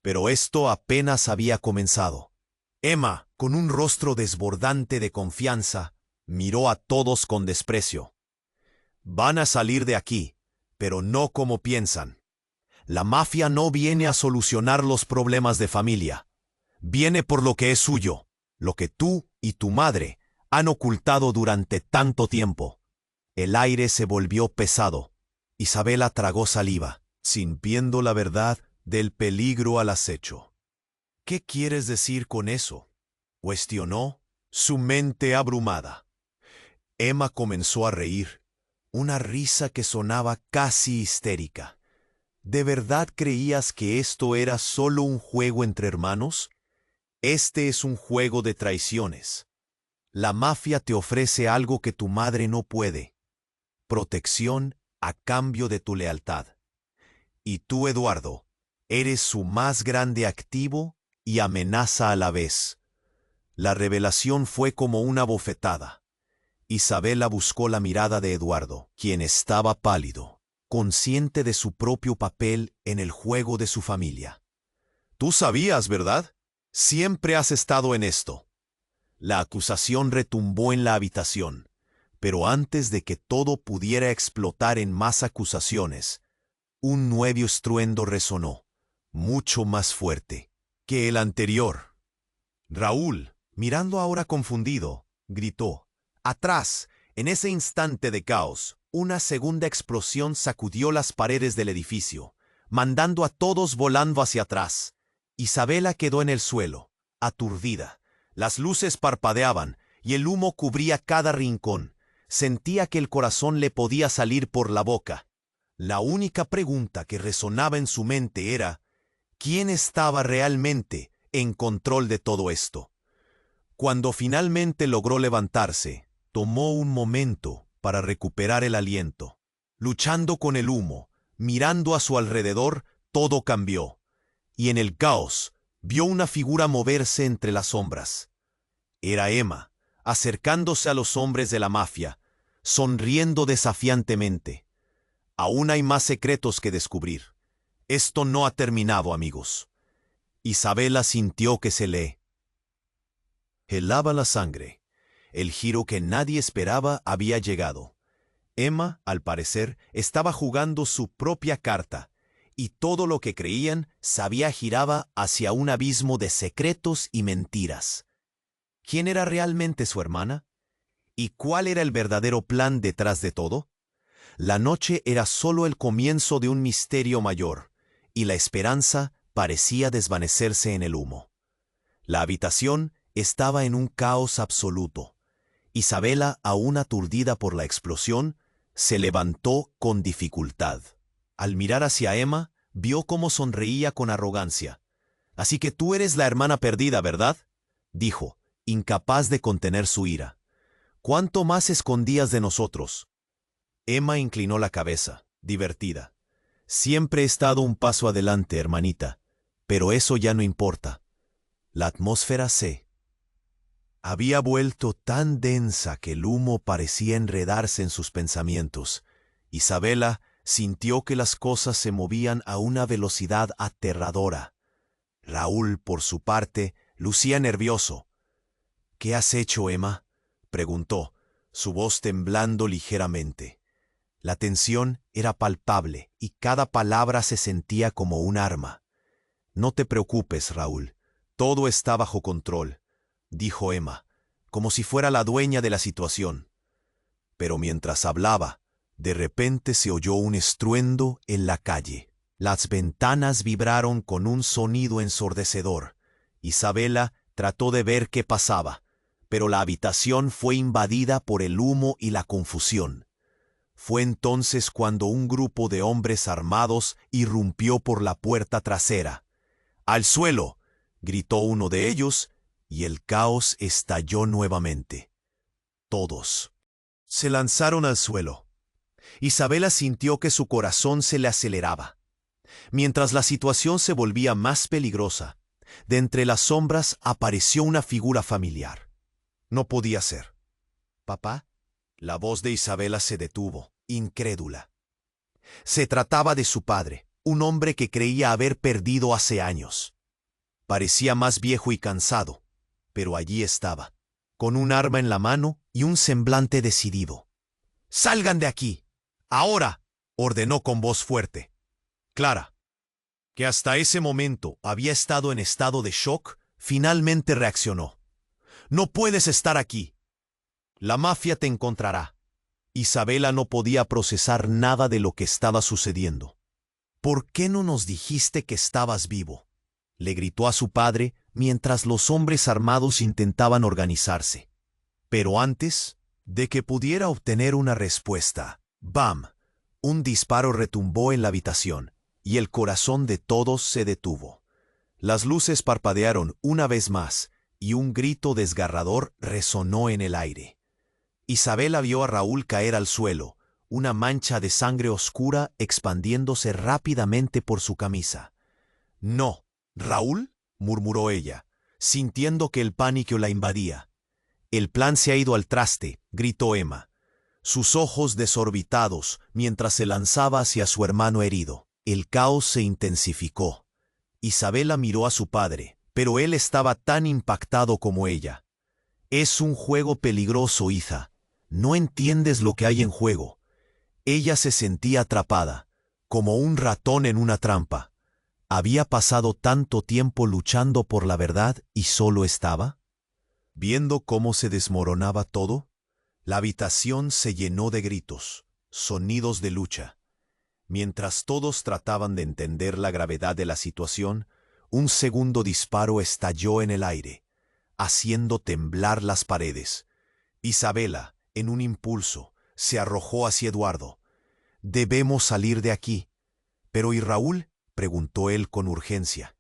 Pero esto apenas había comenzado. Emma, con un rostro desbordante de confianza, miró a todos con desprecio. «Van a salir de aquí, pero no como piensan. La mafia no viene a solucionar los problemas de familia. Viene por lo que es suyo, lo que tú y tu madre han ocultado durante tanto tiempo». El aire se volvió pesado. Isabela tragó saliva, sintiendo la verdad del peligro al acecho. «¿Qué quieres decir con eso?», cuestionó, su mente abrumada. Emma comenzó a reír, una risa que sonaba casi histérica. «¿De verdad creías que esto era solo un juego entre hermanos? Este es un juego de traiciones. La mafia te ofrece algo que tu madre no puede: protección a cambio de tu lealtad. Y tú, Eduardo, eres su más grande activo y amenaza a la vez. La revelación fue como una bofetada. Isabela buscó la mirada de Eduardo, quien estaba pálido, consciente de su propio papel en el juego de su familia. Tú sabías, ¿verdad? Siempre has estado en esto. La acusación retumbó en la habitación, pero antes de que todo pudiera explotar en más acusaciones, un nuevo estruendo resonó, mucho más fuerte que el anterior. Raúl, mirando ahora confundido, gritó. Atrás, en ese instante de caos, una segunda explosión sacudió las paredes del edificio, mandando a todos volando hacia atrás. Isabela quedó en el suelo, aturdida. Las luces parpadeaban y el humo cubría cada rincón. Sentía que el corazón le podía salir por la boca. La única pregunta que resonaba en su mente era, ¿quién estaba realmente en control de todo esto? Cuando finalmente logró levantarse, tomó un momento para recuperar el aliento. Luchando con el humo, mirando a su alrededor, todo cambió. Y en el caos, vio una figura moverse entre las sombras. Era Emma, acercándose a los hombres de la mafia, sonriendo desafiantemente. Aún hay más secretos que descubrir. Esto no ha terminado, amigos. Isabela sintió que se le helaba la sangre. El giro que nadie esperaba había llegado. Emma, al parecer, estaba jugando su propia carta, y todo lo que creían sabía giraba hacia un abismo de secretos y mentiras. ¿Quién era realmente su hermana? ¿Y cuál era el verdadero plan detrás de todo? La noche era solo el comienzo de un misterio mayor, y la esperanza parecía desvanecerse en el humo. La habitación estaba en un caos absoluto. Isabela, aún aturdida por la explosión, se levantó con dificultad. Al mirar hacia Emma, vio cómo sonreía con arrogancia. «Así que tú eres la hermana perdida, ¿verdad?», dijo, incapaz de contener su ira. «¿Cuánto más escondías de nosotros?». Emma inclinó la cabeza, divertida. «Siempre he estado un paso adelante, hermanita, pero eso ya no importa. La atmósfera se había vuelto tan densa que el humo parecía enredarse en sus pensamientos. Isabela sintió que las cosas se movían a una velocidad aterradora. Raúl, por su parte, lucía nervioso. «¿Qué has hecho, Emma?», preguntó, su voz temblando ligeramente. La tensión era palpable y cada palabra se sentía como un arma. «No te preocupes, Raúl, todo está bajo control», dijo Emma, como si fuera la dueña de la situación. Pero mientras hablaba, de repente se oyó un estruendo en la calle. Las ventanas vibraron con un sonido ensordecedor. Isabela trató de ver qué pasaba, pero la habitación fue invadida por el humo y la confusión. Fue entonces cuando un grupo de hombres armados irrumpió por la puerta trasera. «¡Al suelo!», gritó uno de ellos, y el caos estalló nuevamente. Todos se lanzaron al suelo. Isabela sintió que su corazón se le aceleraba. Mientras la situación se volvía más peligrosa, de entre las sombras apareció una figura familiar. No podía ser. «¿Papá?». La voz de Isabela se detuvo, incrédula. Se trataba de su padre, un hombre que creía haber perdido hace años. Parecía más viejo y cansado, pero allí estaba, con un arma en la mano y un semblante decidido. «¡Salgan de aquí! ¡Ahora!», ordenó con voz fuerte. Clara, que hasta ese momento había estado en estado de shock, finalmente reaccionó. «No puedes estar aquí. La mafia te encontrará». Isabela no podía procesar nada de lo que estaba sucediendo. «¿Por qué no nos dijiste que estabas vivo?», le gritó a su padre mientras los hombres armados intentaban organizarse. Pero antes de que pudiera obtener una respuesta, ¡bam!, un disparo retumbó en la habitación y el corazón de todos se detuvo. Las luces parpadearon una vez más y un grito desgarrador resonó en el aire. Isabela vio a Raúl caer al suelo, una mancha de sangre oscura expandiéndose rápidamente por su camisa. «No, Raúl», murmuró ella, sintiendo que el pánico la invadía. «El plan se ha ido al traste», gritó Emma, sus ojos desorbitados mientras se lanzaba hacia su hermano herido. El caos se intensificó. Isabela miró a su padre, pero él estaba tan impactado como ella. «Es un juego peligroso, hija. No entiendes lo que hay en juego». Ella se sentía atrapada, como un ratón en una trampa. ¿Había pasado tanto tiempo luchando por la verdad y solo estaba viendo cómo se desmoronaba todo? La habitación se llenó de gritos, sonidos de lucha. Mientras todos trataban de entender la gravedad de la situación, un segundo disparo estalló en el aire, haciendo temblar las paredes. Isabela, en un impulso, se arrojó hacia Eduardo. «Debemos salir de aquí». «¿Pero y Raúl?», preguntó él con urgencia.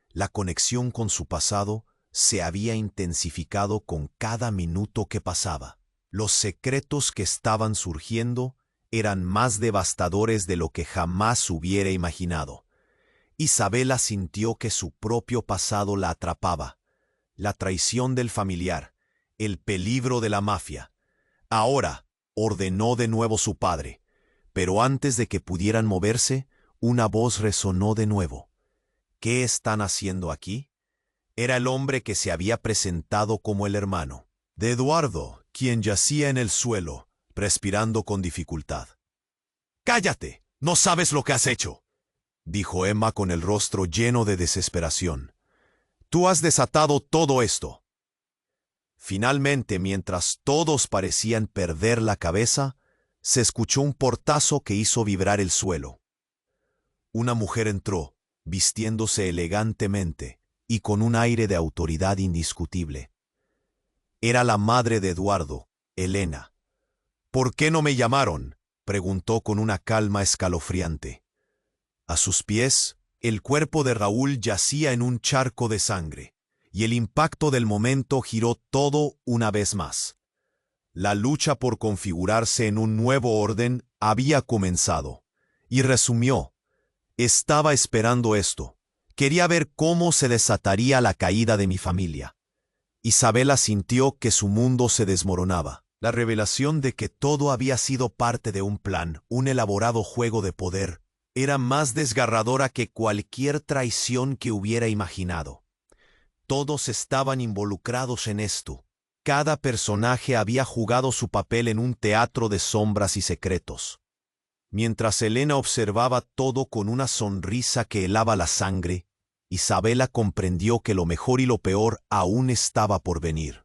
La conexión con su pasado se había intensificado con cada minuto que pasaba. Los secretos que estaban surgiendo eran más devastadores de lo que jamás hubiera imaginado. Isabela sintió que su propio pasado la atrapaba. La traición del familiar, el peligro de la mafia. «Ahora», ordenó de nuevo su padre, pero antes de que pudieran moverse, una voz resonó de nuevo. «¿Qué están haciendo aquí?». Era el hombre que se había presentado como el hermano de Eduardo, quien yacía en el suelo, respirando con dificultad. «¡Cállate! ¡No sabes lo que has hecho!», dijo Emma con el rostro lleno de desesperación. «Tú has desatado todo esto». Finalmente, mientras todos parecían perder la cabeza, se escuchó un portazo que hizo vibrar el suelo. Una mujer entró, vistiéndose elegantemente y con un aire de autoridad indiscutible. Era la madre de Eduardo, Elena. «¿Por qué no me llamaron?», preguntó con una calma escalofriante. A sus pies, el cuerpo de Raúl yacía en un charco de sangre, y el impacto del momento giró todo una vez más. La lucha por configurarse en un nuevo orden había comenzado, y resumió: «Estaba esperando esto. Quería ver cómo se desataría la caída de mi familia». Isabela sintió que su mundo se desmoronaba. La revelación de que todo había sido parte de un plan, un elaborado juego de poder, era más desgarradora que cualquier traición que hubiera imaginado. Todos estaban involucrados en esto. Cada personaje había jugado su papel en un teatro de sombras y secretos. Mientras Elena observaba todo con una sonrisa que helaba la sangre, Isabela comprendió que lo mejor y lo peor aún estaba por venir.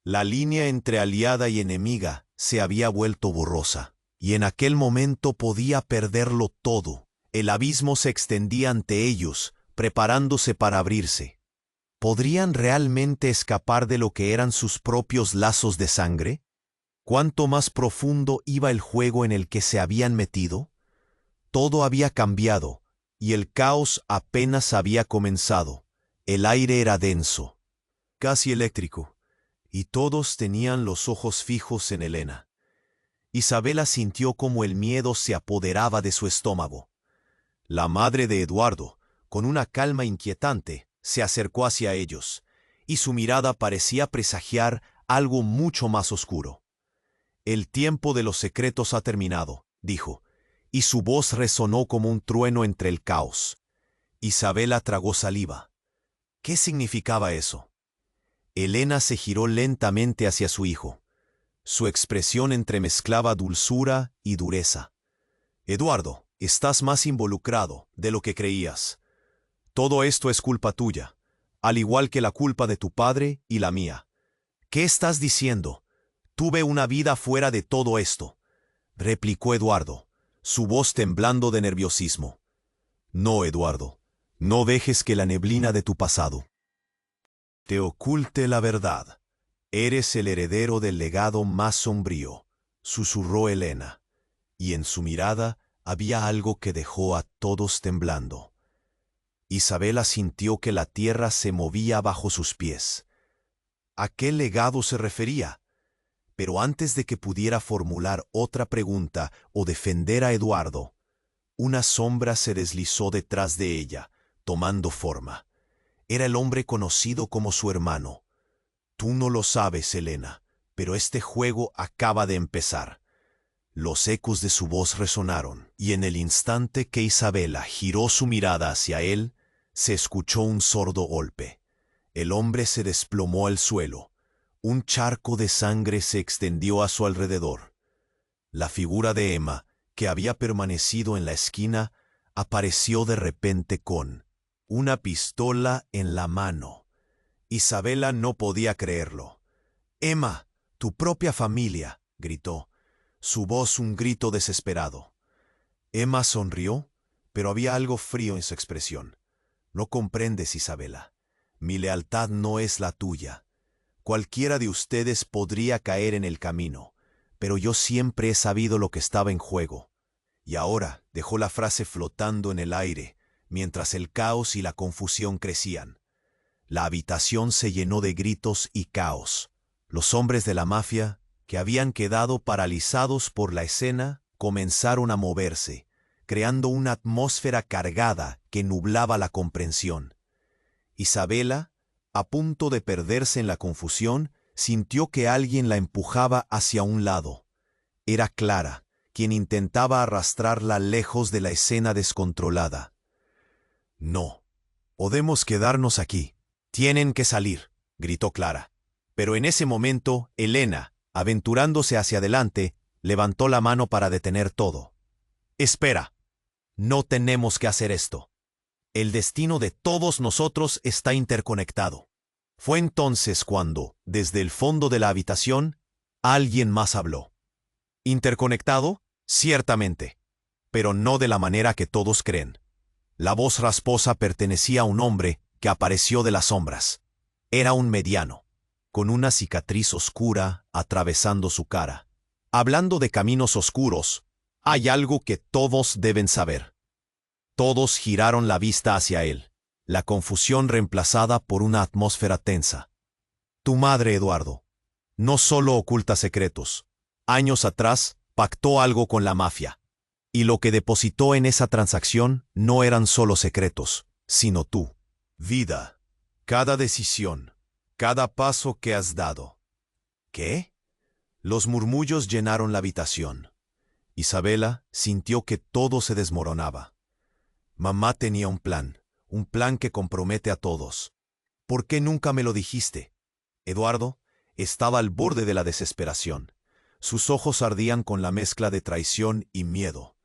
La línea entre aliada y enemiga se había vuelto borrosa, y en aquel momento podía perderlo todo. El abismo se extendía ante ellos, preparándose para abrirse. ¿Podrían realmente escapar de lo que eran sus propios lazos de sangre? ¿Cuánto más profundo iba el juego en el que se habían metido? Todo había cambiado, y el caos apenas había comenzado. El aire era denso, casi eléctrico, y todos tenían los ojos fijos en Elena. Isabela sintió como el miedo se apoderaba de su estómago. La madre de Eduardo, con una calma inquietante, se acercó hacia ellos, y su mirada parecía presagiar algo mucho más oscuro. «El tiempo de los secretos ha terminado», dijo, y su voz resonó como un trueno entre el caos. Isabela tragó saliva. ¿Qué significaba eso? Elena se giró lentamente hacia su hijo. Su expresión entremezclaba dulzura y dureza. «Eduardo, estás más involucrado de lo que creías. Todo esto es culpa tuya, al igual que la culpa de tu padre y la mía». «¿Qué estás diciendo? Tuve una vida fuera de todo esto», replicó Eduardo, su voz temblando de nerviosismo. «No, Eduardo, no dejes que la neblina de tu pasado te oculte la verdad. Eres el heredero del legado más sombrío», susurró Elena, y en su mirada había algo que dejó a todos temblando. Isabela sintió que la tierra se movía bajo sus pies. ¿A qué legado se refería? Pero antes de que pudiera formular otra pregunta o defender a Eduardo, una sombra se deslizó detrás de ella, tomando forma. Era el hombre conocido como su hermano. Tú no lo sabes, Helena, pero este juego acaba de empezar. Los ecos de su voz resonaron, y en el instante que Isabela giró su mirada hacia él, se escuchó un sordo golpe. El hombre se desplomó al suelo. Un charco de sangre se extendió a su alrededor. La figura de Emma, que había permanecido en la esquina, apareció de repente con una pistola en la mano. Isabela no podía creerlo. «Emma, tu propia familia», gritó, su voz un grito desesperado. Emma sonrió, pero había algo frío en su expresión. «No comprendes, Isabela. Mi lealtad no es la tuya. Cualquiera de ustedes podría caer en el camino, pero yo siempre he sabido lo que estaba en juego». Y ahora dejó la frase flotando en el aire, mientras el caos y la confusión crecían. La habitación se llenó de gritos y caos. Los hombres de la mafia, que habían quedado paralizados por la escena, comenzaron a moverse, creando una atmósfera cargada que nublaba la comprensión. Isabela, a punto de perderse en la confusión, sintió que alguien la empujaba hacia un lado. Era Clara, quien intentaba arrastrarla lejos de la escena descontrolada. «No, podemos quedarnos aquí. Tienen que salir», gritó Clara. Pero en ese momento, Helena, aventurándose hacia adelante, levantó la mano para detener todo. «Espera, no tenemos que hacer esto. El destino de todos nosotros está interconectado». Fue entonces cuando, desde el fondo de la habitación, alguien más habló. «¿Interconectado? Ciertamente, pero no de la manera que todos creen». La voz rasposa pertenecía a un hombre que apareció de las sombras. Era un mediano, con una cicatriz oscura atravesando su cara. Hablando de caminos oscuros, hay algo que todos deben saber. Todos giraron la vista hacia él, la confusión reemplazada por una atmósfera tensa. «Tu madre, Eduardo, no solo oculta secretos. Años atrás pactó algo con la mafia. Y lo que depositó en esa transacción no eran solo secretos, sino tú. Vida, cada decisión, cada paso que has dado». «¿Qué?». Los murmullos llenaron la habitación. Isabela sintió que todo se desmoronaba. Mamá tenía un plan que compromete a todos. «¿Por qué nunca me lo dijiste?». Eduardo estaba al borde de la desesperación. Sus ojos ardían con la mezcla de traición y miedo.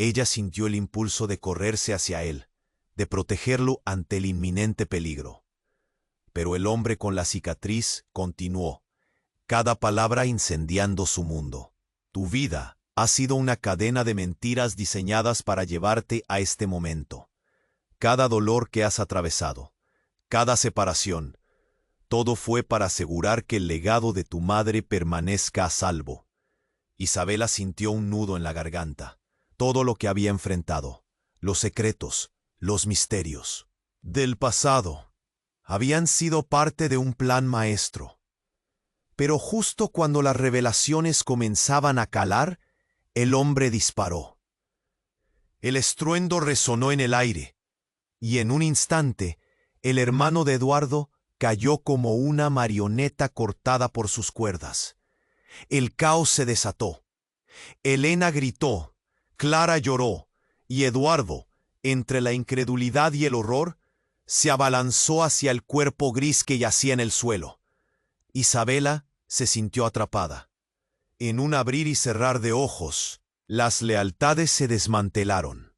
Ella sintió el impulso de correrse hacia él, de protegerlo ante el inminente peligro. Pero el hombre con la cicatriz continuó, cada palabra incendiando su mundo. «Tu vida ha sido una cadena de mentiras diseñadas para llevarte a este momento. Cada dolor que has atravesado, cada separación, todo fue para asegurar que el legado de tu madre permanezca a salvo». Isabela sintió un nudo en la garganta. Todo lo que había enfrentado, los secretos, los misterios del pasado, habían sido parte de un plan maestro. Pero justo cuando las revelaciones comenzaban a calar, el hombre disparó. El estruendo resonó en el aire, y en un instante, el hermano de Eduardo cayó como una marioneta cortada por sus cuerdas. El caos se desató. Helena gritó, Clara lloró, y Eduardo, entre la incredulidad y el horror, se abalanzó hacia el cuerpo gris que yacía en el suelo. Isabela se sintió atrapada. En un abrir y cerrar de ojos, las lealtades se desmantelaron.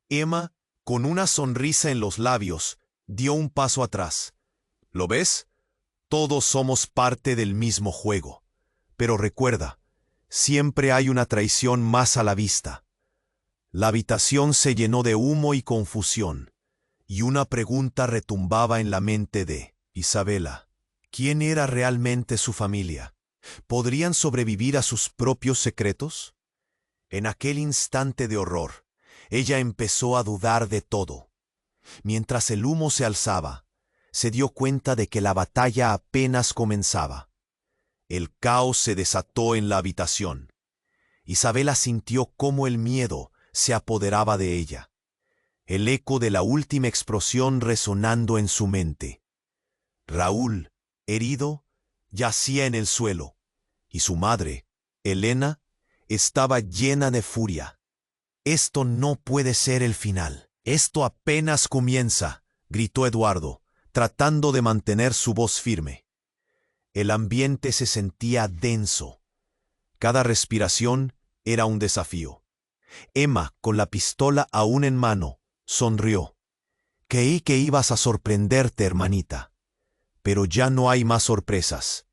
Emma, con una sonrisa en los labios, dio un paso atrás. «¿Lo ves? Todos somos parte del mismo juego. Pero recuerda, siempre hay una traición más a la vista». La habitación se llenó de humo y confusión, y una pregunta retumbaba en la mente de Isabela. ¿Quién era realmente su familia? ¿Podrían sobrevivir a sus propios secretos? En aquel instante de horror, ella empezó a dudar de todo. Mientras el humo se alzaba, se dio cuenta de que la batalla apenas comenzaba. El caos se desató en la habitación. Isabela sintió cómo el miedo se apoderaba de ella. el eco de la última explosión resonando en su mente. Raúl, herido, yacía en el suelo, y su madre, Elena, estaba llena de furia. «Esto no puede ser el final. Esto apenas comienza», gritó Eduardo, tratando de mantener su voz firme. El ambiente se sentía denso. Cada respiración era un desafío. Emma, con la pistola aún en mano, sonrió. «Creí que ibas a sorprenderte, hermanita. Pero ya no hay más sorpresas.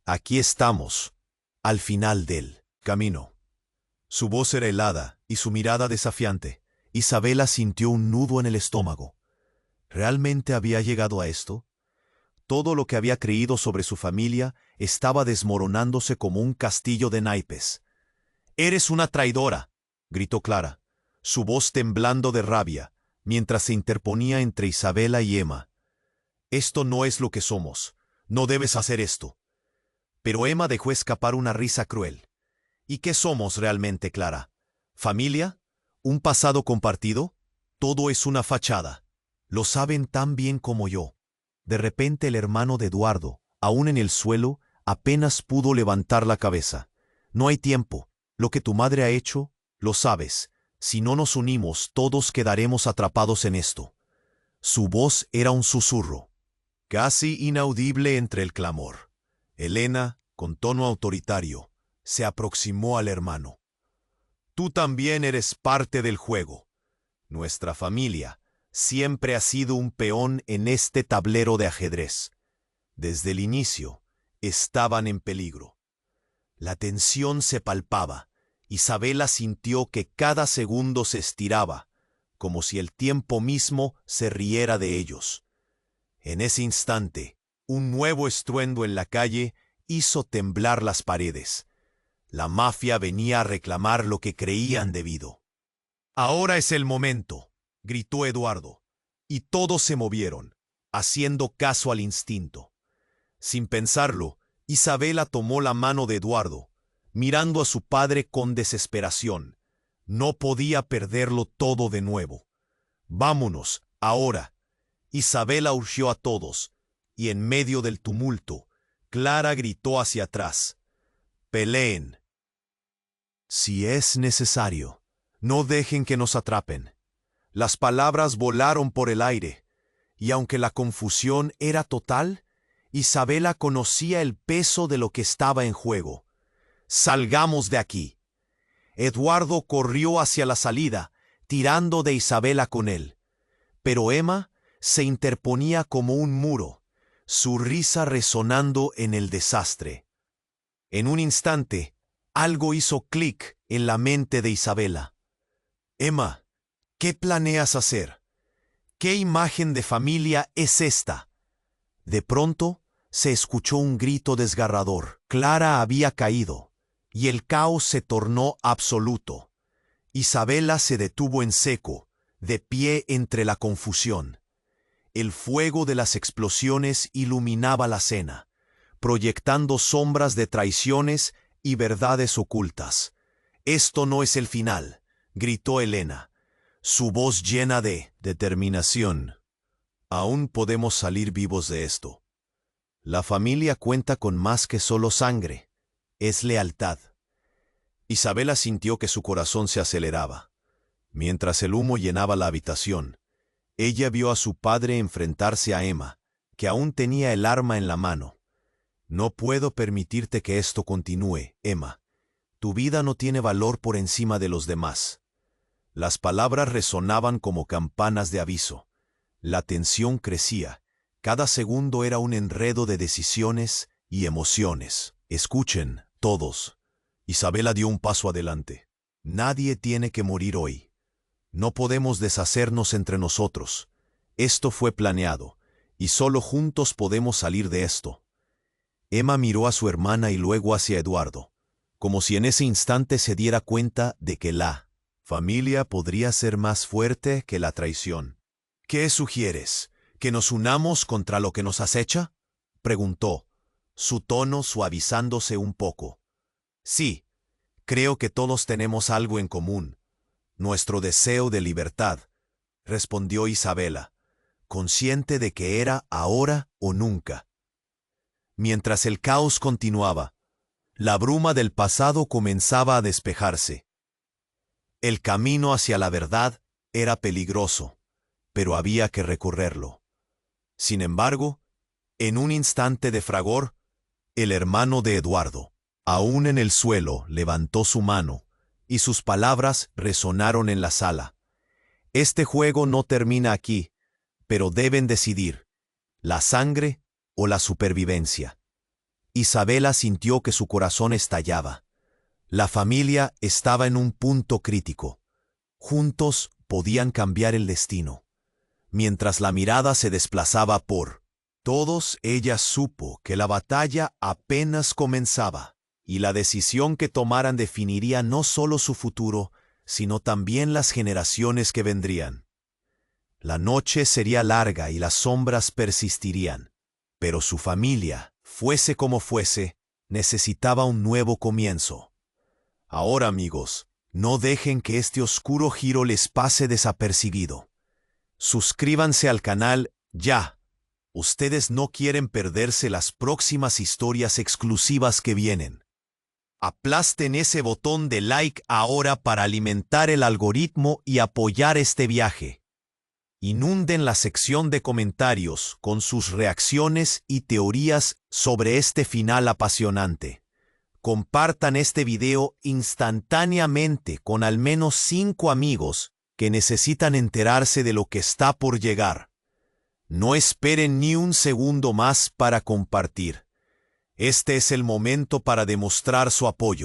Aquí estamos, al final del camino». Su voz era helada y su mirada desafiante. Isabela sintió un nudo en el estómago. ¿Realmente había llegado a esto? Todo lo que había creído sobre su familia estaba desmoronándose como un castillo de naipes. «Eres una traidora», gritó Clara, su voz temblando de rabia, mientras se interponía entre Isabela y Emma. «Esto no es lo que somos. No debes hacer esto». Pero Emma dejó escapar una risa cruel. «¿Y qué somos realmente, Clara? ¿Familia? ¿Un pasado compartido? Todo es una fachada. Lo saben tan bien como yo». De repente el hermano de Eduardo, aún en el suelo, apenas pudo levantar la cabeza. «No hay tiempo. Lo que tu madre ha hecho, lo sabes. Si no nos unimos, todos quedaremos atrapados en esto». Su voz era un susurro, casi inaudible entre el clamor. Elena, con tono autoritario, se aproximó al hermano. «Tú también eres parte del juego. Nuestra familia siempre ha sido un peón en este tablero de ajedrez. Desde el inicio, estaban en peligro». La tensión se palpaba. Isabela sintió que cada segundo se estiraba, como si el tiempo mismo se riera de ellos. En ese instante, un nuevo estruendo en la calle hizo temblar las paredes. La mafia venía a reclamar lo que creían debido. «Ahora es el momento», gritó Eduardo, y todos se movieron, haciendo caso al instinto. Sin pensarlo, Isabela tomó la mano de Eduardo, mirando a su padre con desesperación. No podía perderlo todo de nuevo. «Vámonos, ahora». Isabela urgió a todos, y en medio del tumulto, Clara gritó hacia atrás: «Peleen. Si es necesario, no dejen que nos atrapen». Las palabras volaron por el aire, y aunque la confusión era total, Isabela conocía el peso de lo que estaba en juego. «Salgamos de aquí». Eduardo corrió hacia la salida, tirando de Isabela con él. Pero Emma se interponía como un muro, su risa resonando en el desastre. En un instante, algo hizo clic en la mente de Isabela. «Emma, ¿qué planeas hacer? ¿Qué imagen de familia es esta?». De pronto, se escuchó un grito desgarrador. Clara había caído, y el caos se tornó absoluto. Isabela se detuvo en seco, de pie entre la confusión. El fuego de las explosiones iluminaba la escena, proyectando sombras de traiciones y verdades ocultas. «Esto no es el final», gritó Elena, su voz llena de determinación. «Aún podemos salir vivos de esto. La familia cuenta con más que solo sangre, es lealtad». Isabela sintió que su corazón se aceleraba. Mientras el humo llenaba la habitación, ella vio a su padre enfrentarse a Emma, que aún tenía el arma en la mano. «No puedo permitirte que esto continúe, Emma. Tu vida no tiene valor por encima de los demás». Las palabras resonaban como campanas de aviso. La tensión crecía. Cada segundo era un enredo de decisiones y emociones. «Escuchen, todos». Isabela dio un paso adelante. «Nadie tiene que morir hoy. No podemos deshacernos entre nosotros. Esto fue planeado, y solo juntos podemos salir de esto». Emma miró a su hermana y luego hacia Eduardo, como si en ese instante se diera cuenta de que la familia podría ser más fuerte que la traición. «¿Qué sugieres? ¿Que nos unamos contra lo que nos acecha?», preguntó, su tono suavizándose un poco. «Sí, creo que todos tenemos algo en común: nuestro deseo de libertad, respondió Isabela, consciente de que era ahora o nunca. Mientras el caos continuaba, la bruma del pasado comenzaba a despejarse. El camino hacia la verdad era peligroso, pero había que recorrerlo. Sin embargo, en un instante de fragor, el hermano de Eduardo, aún en el suelo, levantó su mano, y sus palabras resonaron en la sala. Este juego no termina aquí, pero deben decidir, la sangre o la supervivencia. Isabela sintió que su corazón estallaba. La familia estaba en un punto crítico. Juntos podían cambiar el destino. Mientras la mirada se desplazaba por todos, ella supo que la batalla apenas comenzaba, y la decisión que tomaran definiría no solo su futuro, sino también las generaciones que vendrían. La noche sería larga y las sombras persistirían, pero su familia, fuese como fuese, necesitaba un nuevo comienzo. Ahora, amigos, no dejen que este oscuro giro les pase desapercibido. Suscríbanse al canal ya. Ustedes no quieren perderse las próximas historias exclusivas que vienen. Aplasten ese botón de like ahora para alimentar el algoritmo y apoyar este viaje. Inunden la sección de comentarios con sus reacciones y teorías sobre este final apasionante. Compartan este video instantáneamente con al menos 5 amigos que necesitan enterarse de lo que está por llegar. No esperen ni un segundo más para compartir. Este es el momento para demostrar su apoyo.